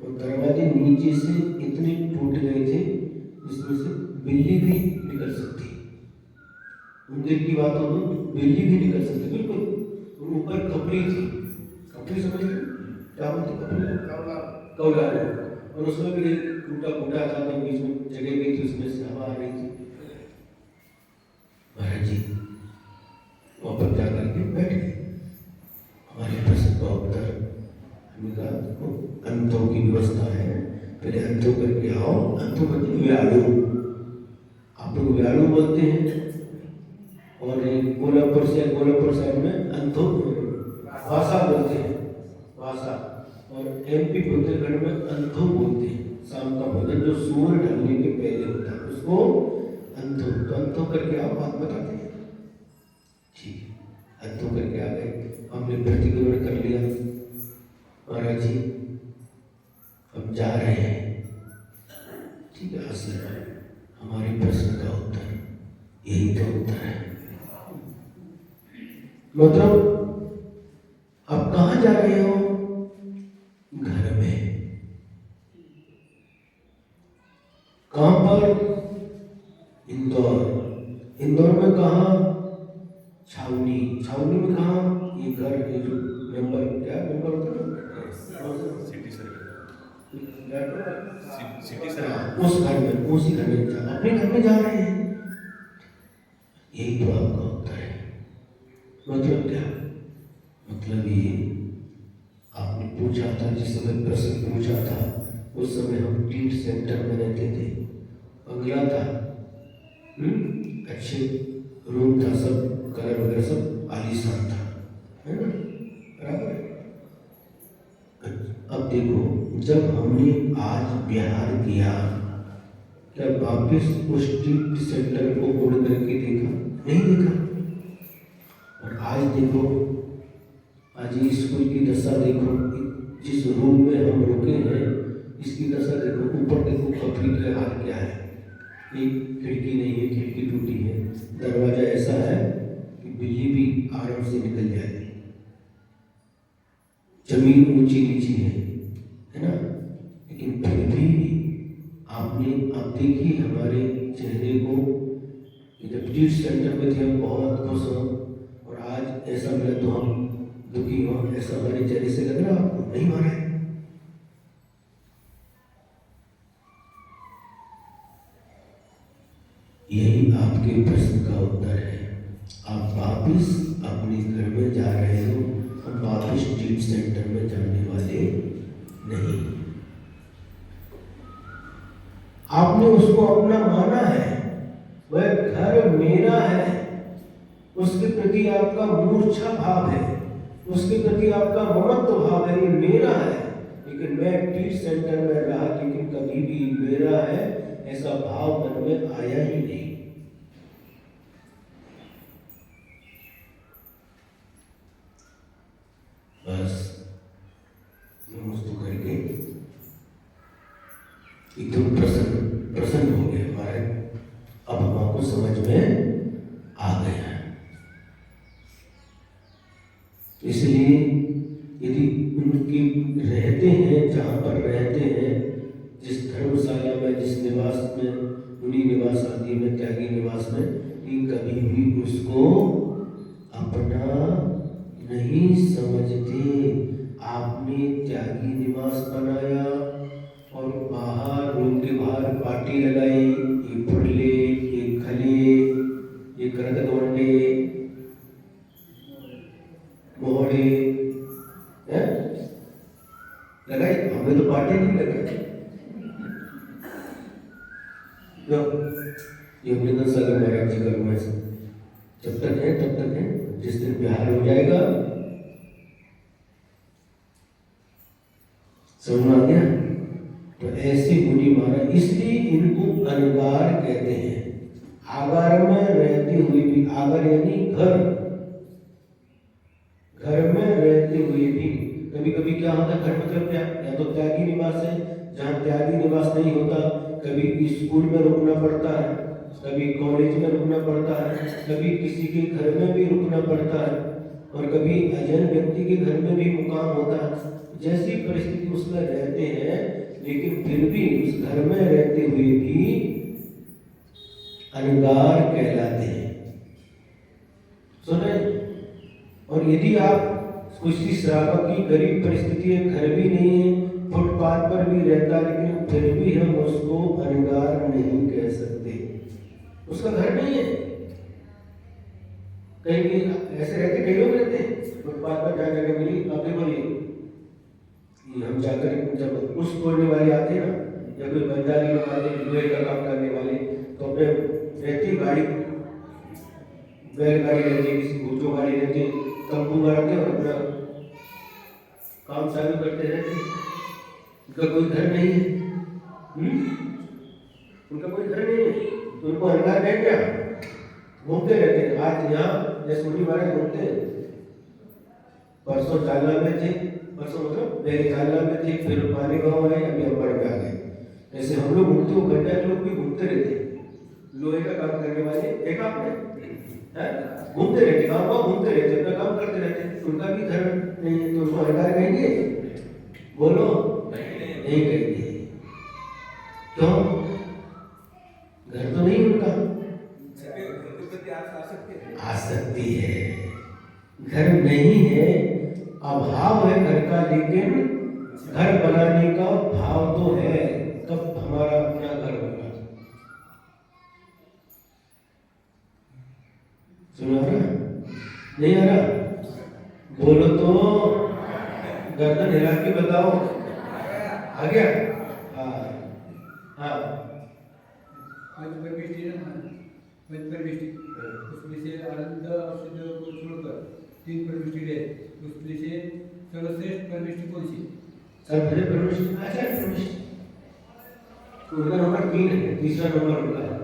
और दरवाजे नीचे से इतने टूट गए थे जिसमें से बिल्ली भी निकल सकती, मंदिर की बात हो तो बिल्ली भी निकल सकती, बिल्कुल। और ऊपर कपड़ी थी, कपड़ी समझ क्या बोलते, कपड़ी कौला, और उसमें भी टूटा था, तो बीच में जगह गई थी, उसमें से हवा आ रही थी। महाराज जी वहां पर जाकर के बैठ गए। हमारे प्रश्न का उत्तर हमने कहा, अंतों की व्यवस्था है, पहले अंतों करके आओ। अंतों करके व्यालू, आप लोग व्यालू बोलते हैं, और गोलापुर साइड में अंतों भाषा बोलते हैं, भाषा। और MP बुंदेलखंड में अंधो बोलते हैं, शाम का भोजन जो सूर्य ढलने के पहले होता है उसको अंधो। तो अंधो करके आप बात बताते हैं, ठीक है, अंधो करके आ गए, हमने प्रतिग्रहण कर लिया। महाराज जी हम जा रहे हैं, ठीक है, हमारे प्रश्न का उत्तर यही तो उत्तर है। मतलब आप कहाँ जा रहे हो? घर में। कहां पर? इंदौर। इंदौर में कहा? छावनी। छावनी में कहा? ये घर के जो नंबर, क्या नंबर होता है? City survey. उस घर में, उसी घर में अपने घर में जा रहे हैं। यही तो आपका उत्तर है। मतलब क्या? मतलब ये आपने पूछा था, जिस समय प्रश्न पूछा था उस समय हम टीट सेंटर में रहते थे। बंगला था, अच्छे रूम था, सब कलर वगैरह सब आलीशान था, है ना? बराबर। अब देखो, जब हमने आज बिहार किया, क्या वापिस उस टीट सेंटर को मुड़ करके देखा? नहीं देखा। और आज देखो, आज स्कूल की दशा देखो, जिस रूम में हम रुके हैं इसकी दशा देखो। ऊपर देखो कपड़ी का हाल क्या है। एक खिड़की नहीं है, खिड़की टूटी है, दरवाजा ऐसा है कि बिजली भी आराम से निकल जाती है, जमीन ऊंची नीची है ना? लेकिन फिर भी आपने अब देखिए हमारे चेहरे को, जब टीट सेंटर में थे हम बहुत खुश हों, और आज ऐसा मिला तो हम दुखी हो। ऐसा हमारे चेहरे से लग रहा आपको? नहीं माना है। यही आपके प्रश्न का उत्तर है। आप वापिस अपने घर में जा रहे हो, हम वापिस टीट सेंटर में जाने वाले नहीं। आपने उसको अपना माना है, वह घर मेरा है, उसके प्रति आपका मूर्छा भाव है, उसके प्रति आपका ममत्व भाव है, ये मेरा है। लेकिन मैं टीट सेंटर में रहा, लेकिन कभी भी मेरा है ऐसा भाव मन में आया ही नहीं। बस नमस्ते करके एकदम प्रसन्न हो गए हमारे। अब हमको समझ में आ गया। इसलिए यदि उनके रहते हैं, जहाँ पर रहते हैं, जिस धर्मशाला में, जिस निवास में, उन्हीं निवास आदि में, त्यागी निवास में, इन कभी भी उसको अपना नहीं समझते। आपने त्यागी निवास बनाया और बाहर, रूम के बाहर पार्टी लगाई, ये फुटले, ये खले, ये करदगोंडे, मोहड़े लगाई। हमें तो पार्टी नहीं लगाई। ये अपने सागर महाराज जी का रूम है, जब तक है तब तक है, जिस दिन बिहार हो जाएगा। समझ में आ गया? तो ऐसे मुनि महाराज, इसलिए इनको अनगार कहते हैं। आगार में रहते हुए भी, आगार यानी घर, घर में रहते हुए भी कभी कभी क्या होता है, घर मतलब क्या? या तो त्यागी निवास है, जहाँ त्यागी निवास नहीं होता, कभी स्कूल में रुकना पड़ता है, कभी कॉलेज में रुकना पड़ता है, कभी किसी के घर में भी रुकना पड़ता है, और कभी अजन व्यक्ति के घर में भी मुकाम होता है। जैसी परिस्थिति उसमें रहते हैं, लेकिन फिर भी उस घर में रहते हुए भी अनगार कहलाते हैं। सुने? और यदि आप किसी श्रावक की गरीब परिस्थिति है, घर भी नहीं है, फुटपाथ पर भी रहता, लेकिन फिर भी हम उसको अनगार नहीं कह सकते, उसका घर नहीं है। कहीं ऐसे रहते, कई लोग रहते हैं फुटपाथ पर, क्या जगह मिली आप देखो, ये हम जाकर जब उस तोड़ने वाले आते हैं ना, या कोई बंजारी वाले, लोहे का काम करने वाले, तो अपने रहती गाड़ी, बैलगाड़ी रहती है, किसी घोटो गाड़ी रहती है, तंबू गाड़ते और अपना काम चालू करते रहते। उनका कोई घर नहीं है, उनका कोई घर नहीं है, तो उनको अनगार है क्या? घूमते रहते हैं। आज यहाँ जैसे मुनि महाराज घूमते हैं, परसों चाला में थे, परसों मतलब पहले चाला में थे, फिर पानी गाँव आए, अभी अंबड़ में आ गए। ऐसे हम लोग घूमते हो, घंटा लोग भी घूमते रहते हैं। लोहे का काम करने वाले देखा आपने? घूमते रहते, गाँव घूमते रहते, अपना काम करते रहते, उनका भी घर नहीं है तो उसको हकार कहेंगे? बोलो नहीं कहेंगे। क्यों? घर तो नहीं उनका। आ सकती है, घर नहीं है, अभाव है घर का, लेकिन घर बनाने का भाव तो है, तब हमारा अपना घर होगा। सुना रहा? नहीं आ रहा? बोलो तो, गर्दन हिला के बताओ। आ गया? हाँ हाँ। उसमें से आनंद औषध को छोड़कर 3 परमिष्टि है, उसमें से सर्वश्रेष्ठ परमिष्टि कौन सी? सर्वश्रेष्ठ परमिष्टि आचार्य परमिष्टि, उनका नंबर 3 है, तीसरा नंबर उनका है।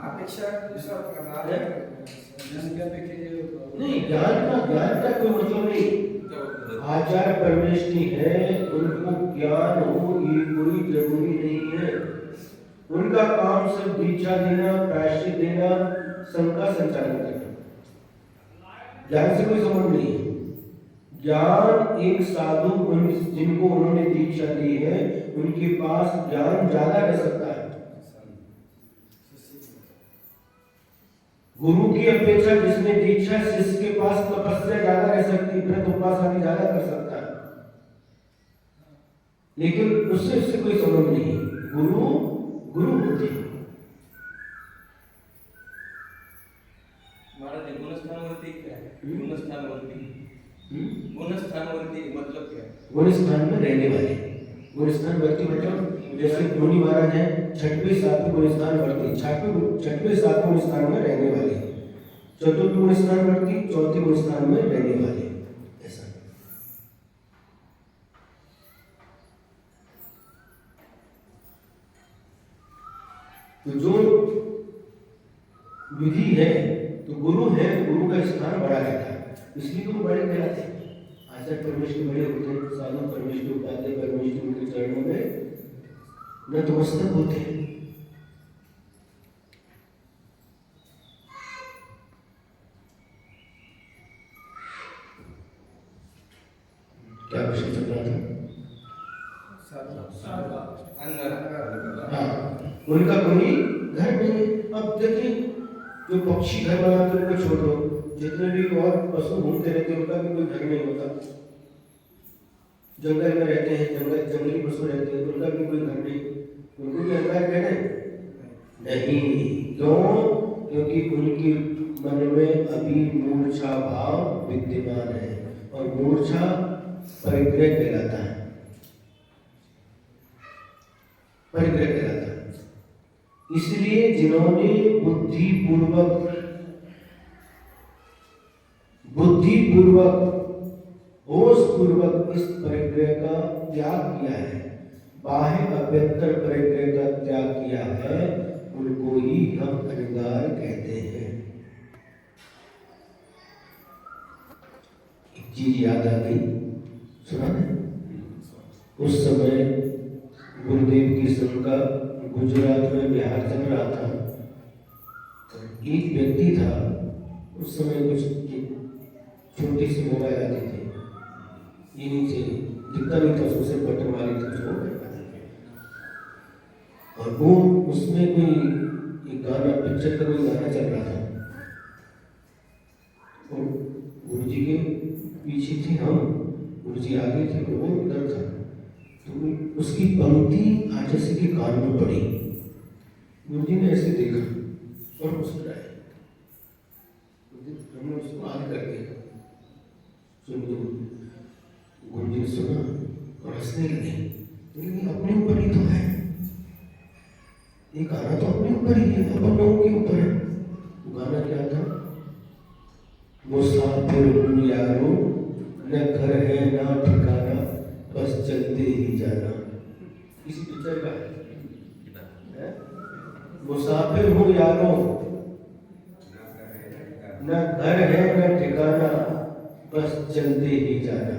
अपेक्षा नहीं, ज्ञान का कोई मतलब नहीं। आचार्य परमेष्टि है, उनको ज्ञान हो ये कोई जरूरी नहीं है। उनका काम सिर्फ दीक्षा देना, प्रायश्चित देना, संघ का संचालन करना, ज्ञान से कोई संबंध नहीं है। ज्ञान एक साधु जिनको उन्होंने दीक्षा दी है, उनके पास ज्ञान ज्यादा रह सकता है। गुरु की अपेक्षा जिसने दीक्षा, शिष्य के पास तपस्या ज्यादा रह सकती है, व्रत उपवास आदि ज्यादा कर सकता है, लेकिन उससे कोई संबंध नहीं है। गुरु गुरु होते हैं। महाराज गुणस्थानवर्ती क्या है? गुणस्थानवर्ती मतलब क्या है? गुणस्थान में रहने वाले, गुणस्थानवर्ती मतलब जैसे मुनि महाराज हैं, 6वें 7वें गुणस्थानवर्ती, 6वें 7वें गुणस्थान में रहने वाले, 4वें गुणस्थानवर्ती, 4वें गुणस्थान में रहने वाले, ऐसा। तो जो विधि है, तो गुरु है, गुरु का स्थान बड़ा रहता है, इसलिए तो बड़े कहलाते हैं। आचार्य परमेश्वर बड़े होते हैं, साधु परमेश्वर, उपाध्याय परमेश्वर उनके चरणों में नतमस्तक होते हैं। क्या विषय चल रहा था? हाँ, उनका कोई घर नहीं है। अब देखिए, जो पक्षी घर बनाते हैं उनको छोड़ दो, जितने भी और पशु घूमते रहते हैं उनका भी कोई घर नहीं होता। जंगल में रहते हैं, जंगली पशु रहते हैं, उनका भी कोई घर नहीं, उनको भी अंगार कहने नहीं। क्यों? क्योंकि उनके मन में अभी मूर्छा भाव विद्यमान है, और मूर्छा परिग्रह कहलाता है, परिग्रह कहलाता है। इसलिए जिन्होंने बुद्धिपूर्वक होशपूर्वक इस परिग्रह का त्याग किया है, बाह्य अभ्यंतर परिग्रह का त्याग किया है, उनको ही हम अनिगार कहते हैं। एक चीज याद आ गई, सुना है? उस समय गुरुदेव की संघ का गुजरात में बिहार चल रहा था। एक व्यक्ति था, उस समय कुछ छोटी सी मोबाइल आती थी, ये नीचे दिखता नहीं था, उसमें बटन वाली थी, जो और वो उसमें कोई एक गाना, पिक्चर का कोई गाना चल रहा था, और गुरुजी के पीछे थे हम, गुरुजी आगे थे, वो इधर था। तो उसकी पंक्ति आचार्य के कान में पड़ी। गुरुजी ने ऐसे देखा और मुस्कुराए। हमने उसको आगे कर दिया, गुरुजी ने सुना और हंसने लगे, लेकिन अपने ऊपर ही तो है, ये गाना तो अपने ऊपर ही है, अपन लोगों के ऊपर है। गाना क्या था? मुसाफिर हूँ यारो, न घर है ना ठिकाना, बस चलते ही जाना। इसी पिक्चर का है। मुसाफिर हूँ यारो, न घर है न ठिकाना, बस चलते ही जाना।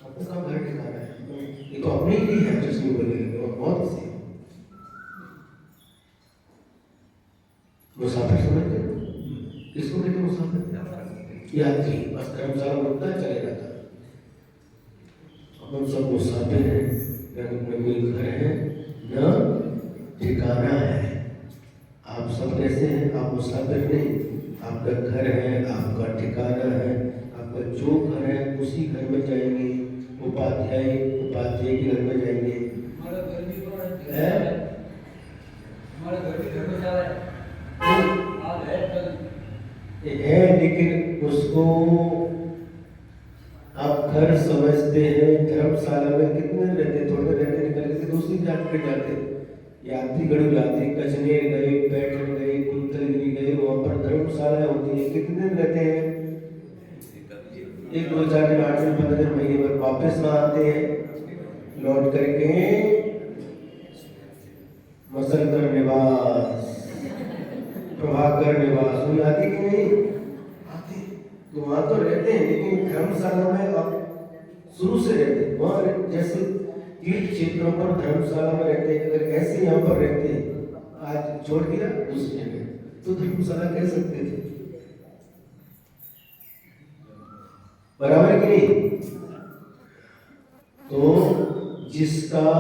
आपका घर ठिकाना है, यात्री, बस धर्मशाला में उठता चले जाता। अपन सब मुसाफिर हैं, न कोई घर है न ठिकाना है। आप सब कैसे हैं? आप मुसाफिर नहीं, आपका घर है, आपका ठिकाना है, आपका जो घर है उसी घर में जाएंगे। उपाध्याय उपाध्याय के घर में जाएंगे। हमारा घर भी बड़ा है? हमारा घर भी धर्मशाला है। आज है कल है, लेकिन उसको आप घर समझते हैं। धर्मशाला में कितने रहते, थोड़े रहते, निकल के दूसरी जाति पे जाते। यात्रीगढ़ जाते, कचनेर गए, पैठन गए, कुंतलगिरी गए, वहाँ पर धर्मशाला होती है। कितने दिन रहते हैं? 1 2 4 दिन 8 दिन 15 दिन महीने भर। वापस वहाँ आते हैं, लौट करके मसलकर निवास, प्रभाकर निवास, वो आती कि नहीं आती? तो वहाँ तो रहते हैं, लेकिन धर्मशाला में आप शुरू से रहते हैं। वहाँ जैसे तीर्थ क्षेत्रों पर धर्मशाला में रहते हैं, अगर ऐसे यहाँ पर रहते हैं, आज छोड़ दिया दूसरी जगह, तो धर्मशाला कह सकते थे। बराबर कि नहीं? तो जिसका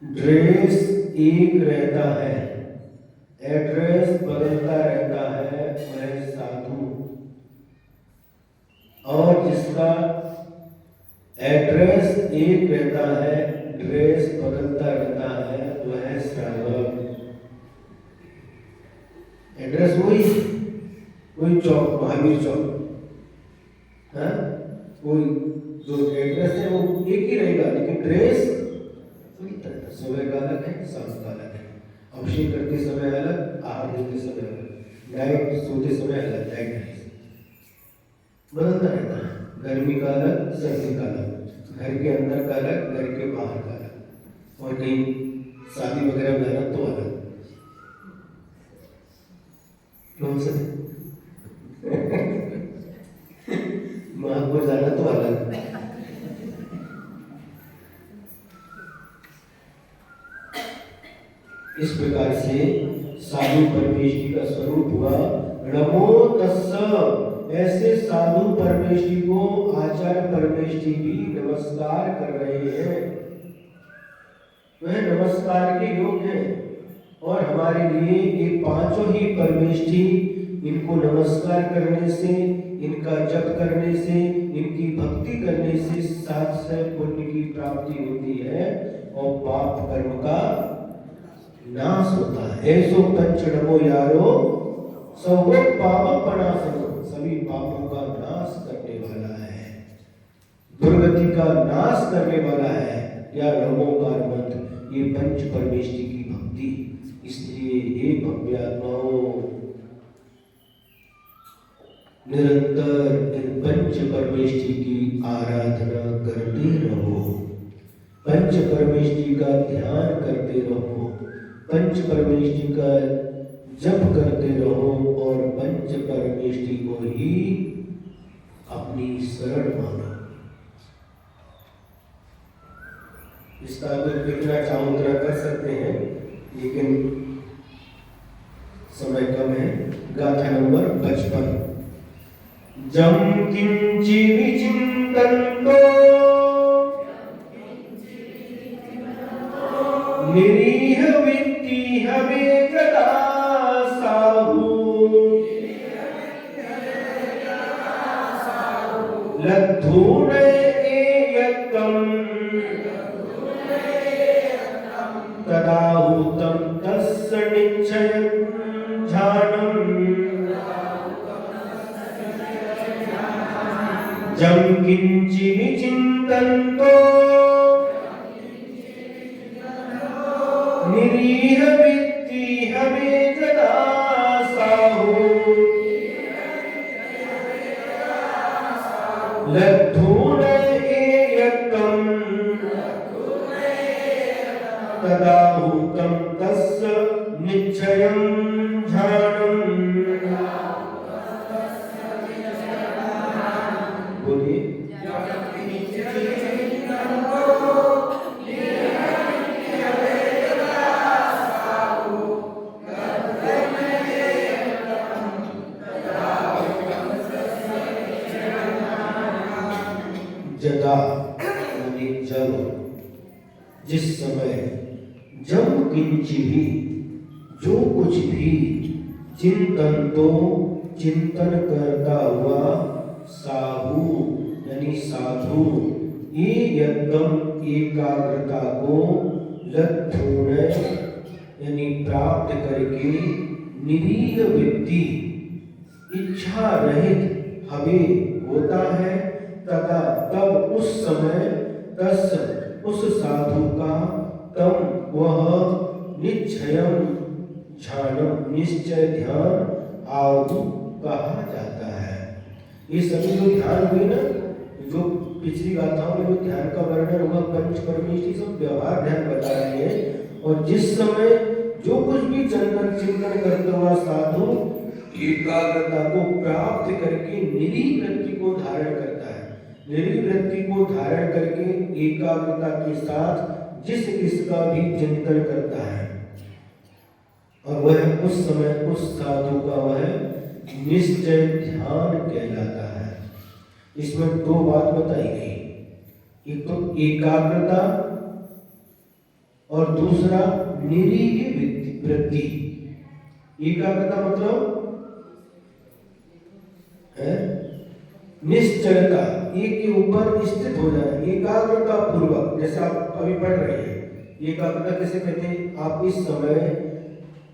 ड्रेस एक रहता है, एड्रेस बदलता रहता है, वह साधु। और जिसका एड्रेस एक रहता है, ड्रेस बदलता रहता है, वह श्रावक। एड्रेस वही चौक, महावीर चौक, हाँ? वही जो एड्रेस है वो एक ही रहेगा, लेकिन ड्रेस सुबह का अलग है, शाम का अलग है। अभिषेक करते समय अलग, आहार लेते समय अलग, डाइट सोते समय अलग, डाइट बदलता रहता है। गर्मी का अलग, सर्दी का अलग, घर के अंदर का अलग, घर के बाहर का अलग, और कहीं शादी वगैरह में जाना तो अलग। क्यों से वहां को जाना तो अलग। इस प्रकार से साधु परमेश जी का स्वरूप हुआ नमो तस्स। ऐसे साधु परमेश जी को आचार्य परमेश जी भी नमस्कार कर रहे हैं। वह नमस्कार के योग्य हैं, और हमारे लिए ये पांचों ही परमेश जी, इनको नमस्कार करने से, इनका जप करने से, इनकी भक्ति करने से 700 पुण्य की प्राप्ति होती है और पाप कर्म का नाश होता है। ऐसो पंच नमो यारो सर्व पाप प्रणाशनो, सभी पापों का नाश करने वाला है, दुर्गति का नाश करने वाला है। या नमोकार मंत्र, ये पंच परमेश जी की भक्ति। इसलिए हे भव्य आत्माओं, निरंतर इन पंच परमेश जी की आराधना करते रहो, पंच परमेश जी का ध्यान करते रहो, पंच परमेश जी का जप करते रहो, और पंच परमेश जी को ही अपनी शरण मानो। इसका अगर कितना चाहो उतना कर सकते हैं, लेकिन समय कम है। गाथा नंबर 55। जम किंचि विचिंतन्तो निरीह वित्ति हवे जदा साहु, लद्धून एयत्तम तदाहुतम तस्य निश्चयं ध्यानम्। जम किंचि विचिंतन्तो निरीह वित्ति हवे जदा साहु, लद्धून एयत्तम तदाहुतम तस्य निश्चयं ध्यानम्। बोलिए। जदा यानी जब, जिस समय, जब किंचित भी, जो कुछ भी, चिंतन तो चिंतन करता हुआ, साहू यानी साधु, ये यदम एकाग्रता को लद्धूण यानी प्राप्त करके, निरीह वृत्ति इच्छा रहित हवे होता है, तथा तब उस समय तस् उस साधु का तम वह निश्चयम ध्यानम निश्चय ध्यान आहु कहा जाता है। ये सभी जो ध्यान हुए ना, जो पिछली गाथाओं में जो ध्यान का वर्णन हुआ, पंच परमेष्टि सब व्यवहार ध्यान बता रहे हैं। और जिस समय जो कुछ भी चिंतन करता हुआ साधु एकाग्रता को प्राप्त करके निरीह वृत्ति को धारण करता है, निरीह वृत्ति को धारण करके एकाग्रता के साथ जिस इसका भी चिंतन करता है, और वह उस समय उस साधु का वह निश्चय ध्यान कहलाता है। इसमें दो बात बताई गई, एक तो एकाग्रता और दूसरा निरीह वृत्ति। एकाग्रता मतलब है निश्चलता, एक के ऊपर स्थित हो जाना, एकाग्रता पूर्वक। जैसे आप अभी पढ़ रहे हैं, एकाग्रता कैसे कहते हैं? आप इस समय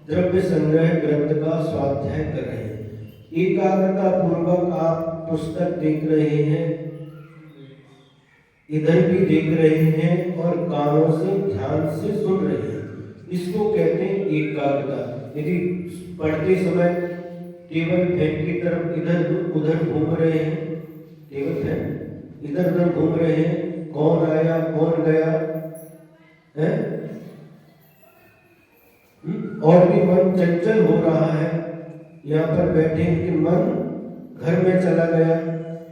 द्रव्य संग्रह ग्रंथ का स्वाध्याय कर रहे हैं, एकाग्रता पूर्वक आप पुस्तक देख रहे हैं, इधर भी देख रहे हैं और कानों से ध्यान से सुन रहे हैं, इसको कहते हैं एकाग्रता। यदि पढ़ते समय टेबल फैन की तरफ इधर उधर घूम रहे हैं, टेबल फैन इधर उधर घूम रहे हैं, कौन आया कौन गया है, और भी मन चंचल हो रहा है, यहाँ पर बैठे कि मन घर में चला गया,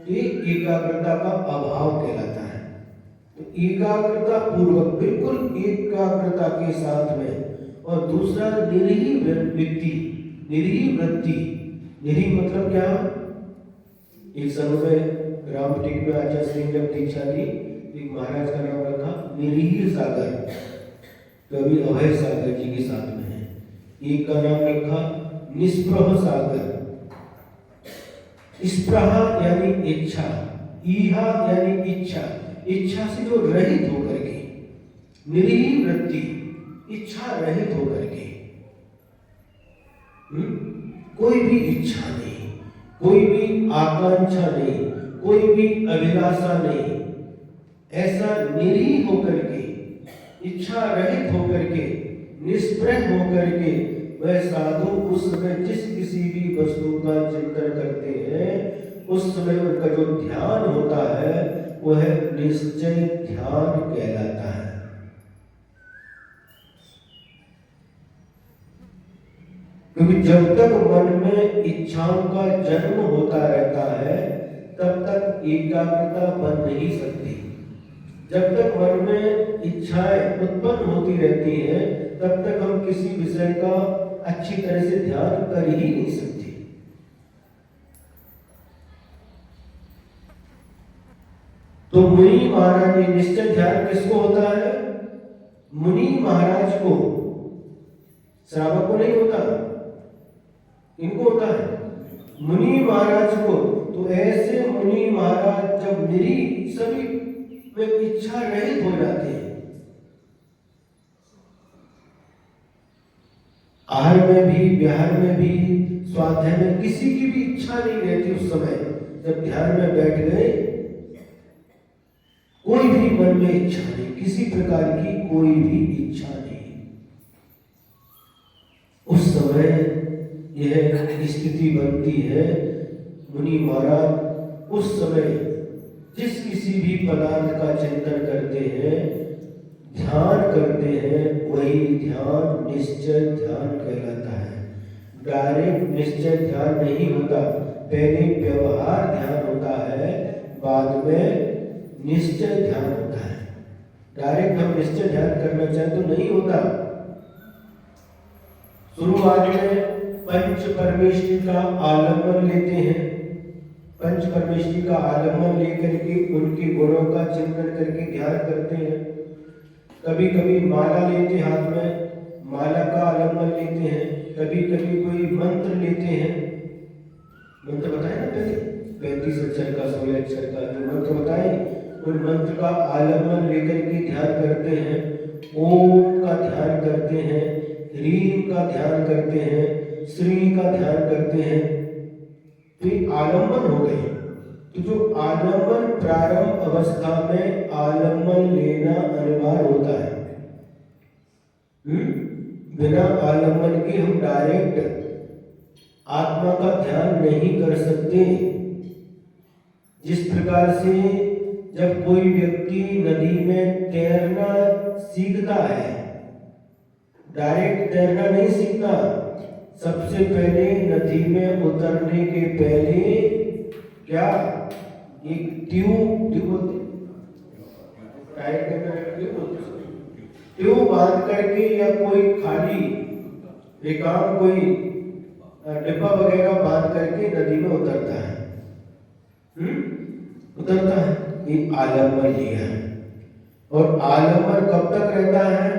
ये एकाग्रता का अभाव कहलाता है। तो एकाग्रता पूर्वक, बिल्कुल एकाग्रता के साथ में। और दूसरा निरीह वृत्ति, निरीह वृत्ति, निरीह मतलब क्या? एक समय रामटेक में आचार्य सिंह जब दीक्षा ली, एक महाराज का नाम रखा निरीह सागर, कवि अभय सागर जी के साथ में है। एक का नाम रखा निष्प्रह सागर। स्प्रहा यानी इच्छा, ईहा यानी इच्छा, इच्छा से जो रहित होकर के, निरीह वृत्ति, इच्छा रहित होकर के, कोई भी इच्छा नहीं, कोई भी आकांक्षा नहीं, कोई भी अभिलाषा नहीं, ऐसा निरीह होकर के, इच्छा रहित होकर के, निष्प्रह होकर के वह साधु उस समय जिस किसी भी वस्तु का चिंतन करते हैं, उस समय उनका जो ध्यान होता है वह निश्चय ध्यान कहलाता है। क्योंकि जब तक मन में इच्छाओं का जन्म होता रहता है तब तक एकाग्रता बन नहीं सकती। जब तक मन में इच्छाएं उत्पन्न होती रहती हैं तब तक हम किसी विषय का अच्छी तरह से ध्यान कर ही नहीं सकते। तो मुनि महाराज, ये निश्चय ध्यान किसको होता है? मुनि महाराज को, श्रावक को नहीं होता, इनको होता है, मुनि महाराज को। तो ऐसे मुनि महाराज जब निरीह सभी में इच्छा रहित हो जाते हैं, आहार में भी, विहार में भी, स्वाध्याय में किसी की भी इच्छा नहीं रहती उस समय। जब ध्यान में बैठ गए, कोई भी मन में इच्छा नहीं, किसी प्रकार की कोई भी इच्छा नहीं, उस समय यह स्थिति बनती है। मुनि महाराज उस समय जिस किसी भी पदार्थ का चिंतन करते हैं, ध्यान करते हैं, वही ध्यान निश्चय ध्यान कहलाता है। डायरेक्ट निश्चय ध्यान नहीं होता, पहले व्यवहार ध्यान होता है, बाद में निश्चय ध्यान होता है। डायरेक्ट हम निश्चय ध्यान करना चाहें तो नहीं होता। शुरुआत में पंच परमेष्टि का आलंबन लेते हैं, पंच परमेष्टि का आलम्बन लेकर के उनके गुणों का चिंतन करके ध्यान करते हैं। कभी कभी माला लेते हाथ में, माला का आलम्बन लेते हैं। कभी कभी कोई मंत्र लेते हैं। मंत्र बताए ना पहले 35 अक्षर का 16 अक्षर का जो मंत्र बताए, उन मंत्र का आलम्बन लेकर के ध्यान करते हैं। ओम का ध्यान करते हैं, ह्रीम का ध्यान करते हैं, श्री का ध्यान करते हैं। तो ये आलम्बन हो गए। तो जो आलम्बन प्रारंभ अवस्था में आलम्बन लेना अनिवार्य होता है। बिना आलम्बन के हम डायरेक्ट आत्मा का ध्यान नहीं कर सकते। जिस प्रकार से जब कोई व्यक्ति नदी में तैरना सीखता है, डायरेक्ट तैरना नहीं सीखता। सबसे पहले नदी में उतरने के पहले क्या एक ट्यूब बांध करके या कोई खाली बेकार कोई डिब्बा वगैरह बांध करके नदी में उतरता है। उतरता है, ये आलम्बन लिया है। और आलम्बन कब तक रहता है?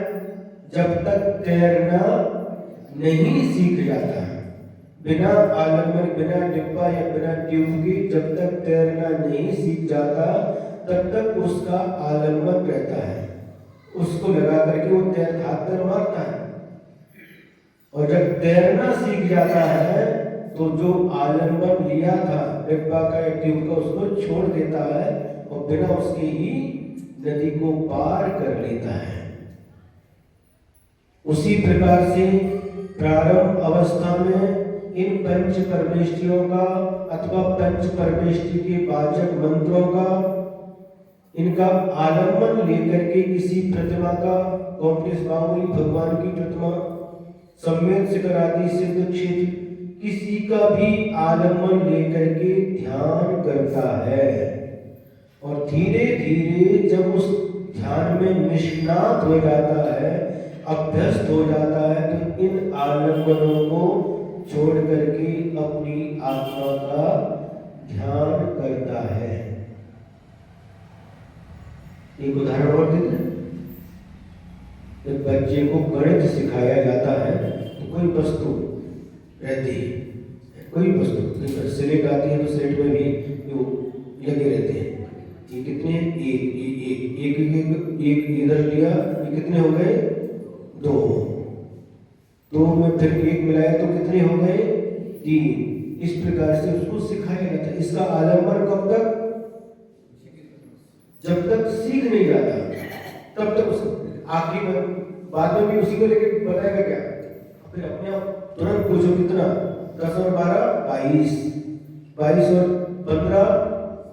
जब तक तैरना नहीं सीख जाता है। बिना आलम्बन, बिना डिब्बा या बिना ट्यूब के जब तक तैरना नहीं सीख जाता तब तक उसका आलम्बन रहता है। उसको लगा करके वो हाथ पैर मारता है। और जब तैरना सीख जाता है तो जो आलम्बन लिया था डिब्बा का या ट्यूब का, उसको छोड़ देता है और बिना उसके ही नदी को पार कर लेता है। उसी प्रकार से प्रारंभ अवस्था में इन पंच परमेष्टियों का अथवा पंच परमेष्टि के वाचक मंत्रों का, इनका आलम्बन लेकर के किसी प्रतिमा का, कॉम्प्लेक्स बाहुबली भगवान की प्रतिमा, सम्यक शिखर आदि सिद्ध क्षेत्र, किसी का भी आलम्बन लेकर के ध्यान करता है। और धीरे धीरे जब उस ध्यान में निष्णात हो जाता है, अभ्यस्त हो जाता है, तो इन आलम्बनों को छोड़ करके अपनी आत्मा का ध्यान करता है। एक उदाहरण और देते हैं। जब बच्चे को गणित सिखाया जाता है तो कोई वस्तु रहती है, कोई वस्तु स्लेट आती है तो स्लेट में भी जो लगे रहते हैं। ये कितने? एक इधर लिया, ये कितने हो गए? 2 में फिर 1 मिलाया तो कितने हो गए? 3। इस प्रकार से उसको सिखाया जाता है। इसका आलम्बन कब तक? जब तक सीख नहीं जाता तब तक उसको आखिरी में, बाद में भी उसी को लेके बताएगा क्या? फिर अपने आप तुरंत पूछो कितना? 10 और 12 22, 22 और 15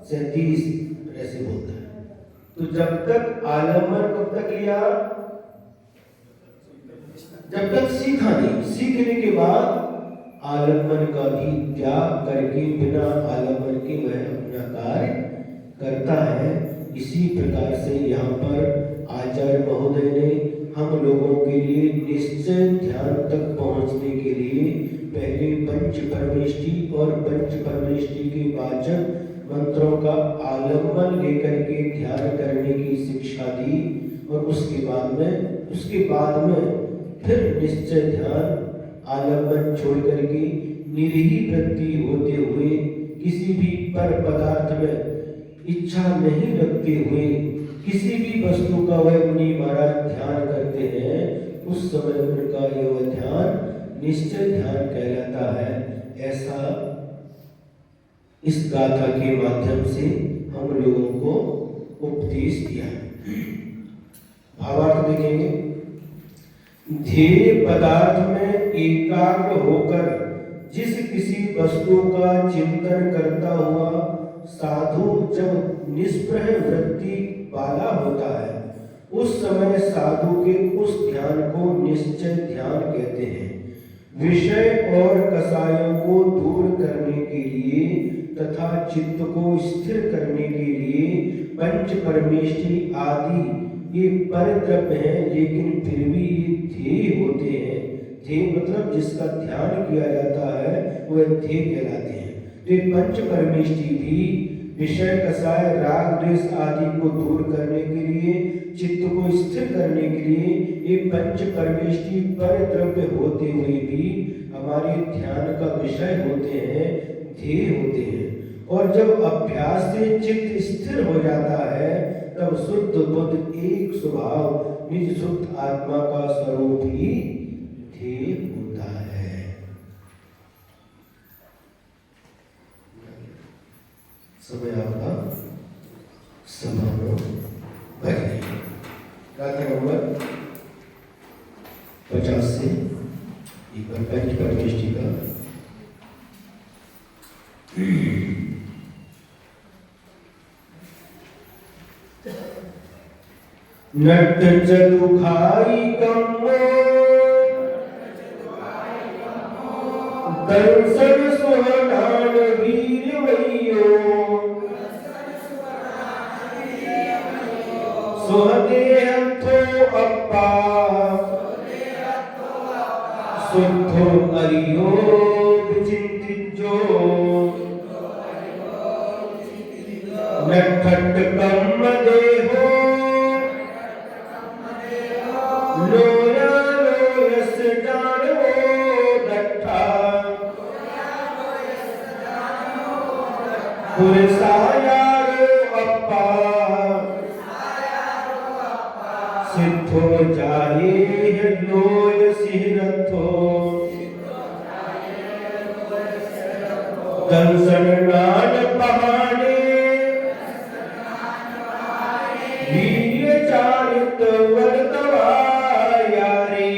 37, ऐसे बोलता है। तो जब तक आलम्बन कब तक लिया? जब तक सीखा नहीं। सीखने के बाद आलम्बन का भी त्याग करके बिना आलम्बन के वह अपना कार्य करता है। इसी प्रकार से यहाँ पर आचार्य महोदय ने हम लोगों के लिए निश्चय ध्यान तक पहुँचने के लिए पहले पंच परमेष्टि और पंच परमेष्टि के वाचक मंत्रों का आलम्बन लेकर के ध्यान करने की शिक्षा दी। और उसके बाद में फिर निश्चय ध्यान आलम्बन छोड़ करके निरीह वृत्ति होते हुए, किसी भी पर पदार्थ में इच्छा नहीं रखते हुए किसी भी वस्तु का वह मुनि महाराज ध्यान करते हैं, उस समय उनका यह ध्यान निश्चय ध्यान कहलाता है। ऐसा इस गाथा के माध्यम से हम लोगों को उपदेश दिया। भावार्थ देखेंगे। ध्येय पदार्थ में एकाग्र होकर जिस किसी वस्तु का चिंतन करता हुआ साधु जब निष्प्रह वृत्ति वाला होता है, उस समय साधु के उस ध्यान को निश्चय ध्यान कहते हैं। विषय और कसायों को दूर करने के लिए तथा चित्त को स्थिर करने के लिए पंच परमेष्टि आदि ये परद्रव्य हैं, लेकिन फिर भी ये ध्येय होते हैं। ध्येय मतलब जिसका ध्यान किया जाता है वह ध्येय कहलाते हैं। तो ये पंच परमेष्टि भी विषय कसाय राग द्वेष आदि को दूर करने के लिए, चित्त को स्थिर करने के लिए ये पंच परमेष्टि पर द्रव्य होते हुए भी हमारे ध्यान का विषय होते हैं, ध्येय होते हैं। और जब अभ्यास से चित्त स्थिर हो जाता है तब शुद्ध बुद्ध एक स्वभाव निज शुद्ध आत्मा का स्वरूप ही ध्येय होता है। समय आपका समाप्त बज गई। गाथा नंबर 50 से एक बार पंच परमेष्टि का नट चतुखाई कम्मो दर्शन सुहनान वीर वैयो सुहदेहथो अप्पा शुद्धो अरियो विचिंतिजो नट्ठट कम्म देहो लोया लोयस जानो दट्ठा पुरसायारो अप्पा सिद्धो जाहे लोय सिरथो दंसन नान पहाने वीर्य चारित वर्तवाया रे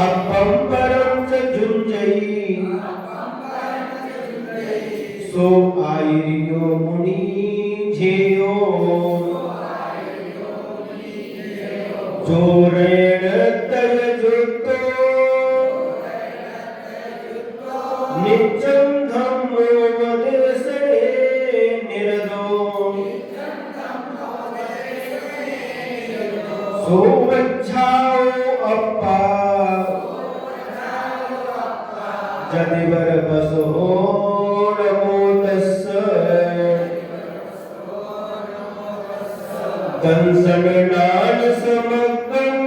अपम परम च झुंझई सो आयरियो मुनि झेयो जोरेण तय जुतो नित्यं धम्मो वदेशे निरदो सो वच्छाओ अप्पा जदिवर बसो नमो तस्स दंसन नान समग्गम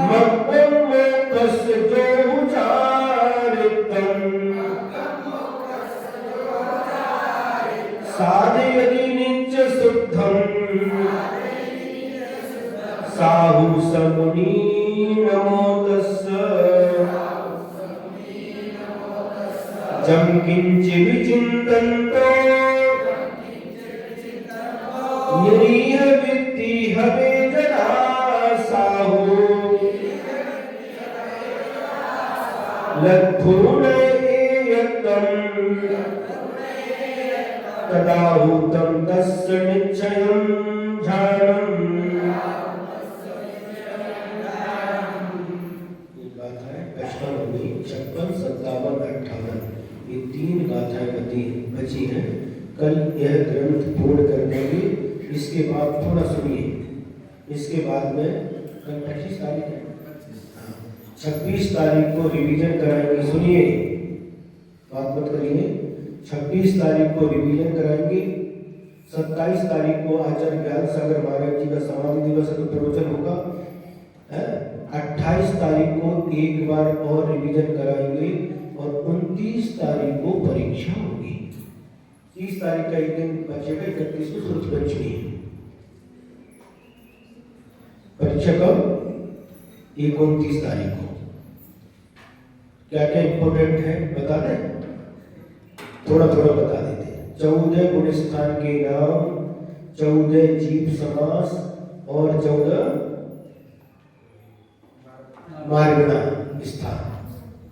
मग्गम मोकस जो चारितम साधयति नित्य शुद्धम साहु समुनि नमो तस्स जम किंचि विचिन्तन्तो निरीह वित्ति हवे जना साहु लद्धून एयतम तदाहुतम तस्य निश्चयं ध्यानम्। ये गाथाएं 55, 56, 57, 58 ये 3 गाथाएं बची हैं। कल यह ग्रंथ पूर्ण कर देंगे। इसके बाद थोड़ा सुनिए, इसके बाद में कल 25 तारीख है, 26 तारीख को रिवीजन कराएंगे। सुनिए, बात मत करिए। 26 तारीख को रिवीजन कराएंगे। 27 तारीख को आचार्य ज्ञान सागर महाराज जी का समाधि दिवस का प्रवचन होगा। 28 तारीख को एक बार और रिवीजन कराएंगे और 29 तारीख को परीक्षा होगी। 30 तारीख का एक दिन बचेगा, 31 को सूरज पंचमी है। परीक्षा कब? 29 तारीख को। क्या क्या इंपोर्टेंट है बता दें, थोड़ा थोड़ा बता देते हैं। 14 गुण स्थान के नाम, 14 जीव समास और 14 मार्गणा स्थान।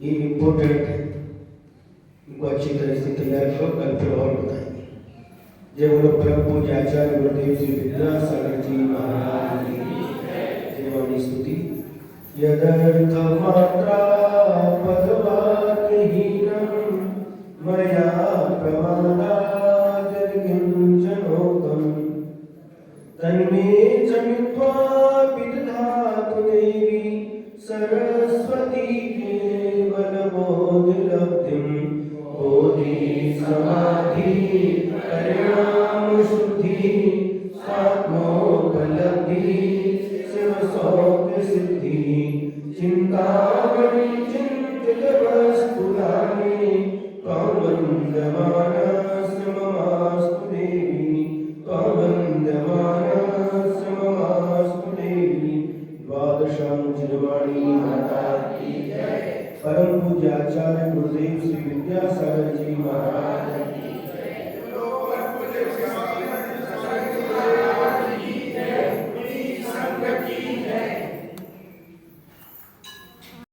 ये इंपोर्टेंट है, इनको अच्छी तरह से तैयार करो, कल फिर और बताएंगे। जय बोलो परम पूज्य आचार्य गुरुदेव श्री विद्यासागर जी महाराज की जय। वाणी स्तुति। यदर्थ मात्रा पदवाक्यहीनं मया प्रमादात् किंचनोक्तं तन्मे च मित्वा विदधातु देवी सरस सिद्धिं बोधि समाधि परिणाम शुद्धि स्वात्मोपलब्धि शिव सौख्य सिद्धि चिंतामणि चिंतित वस्तुलानि त्वं वन्द्यमानस्य ममास्तु देवी त्वं वन्द्यमानस्य ममास्तु देवी। द्वादशं जिनवाणी माता की जय। परम पूज्य आचार्य गुरुदेव श्री विद्यासागर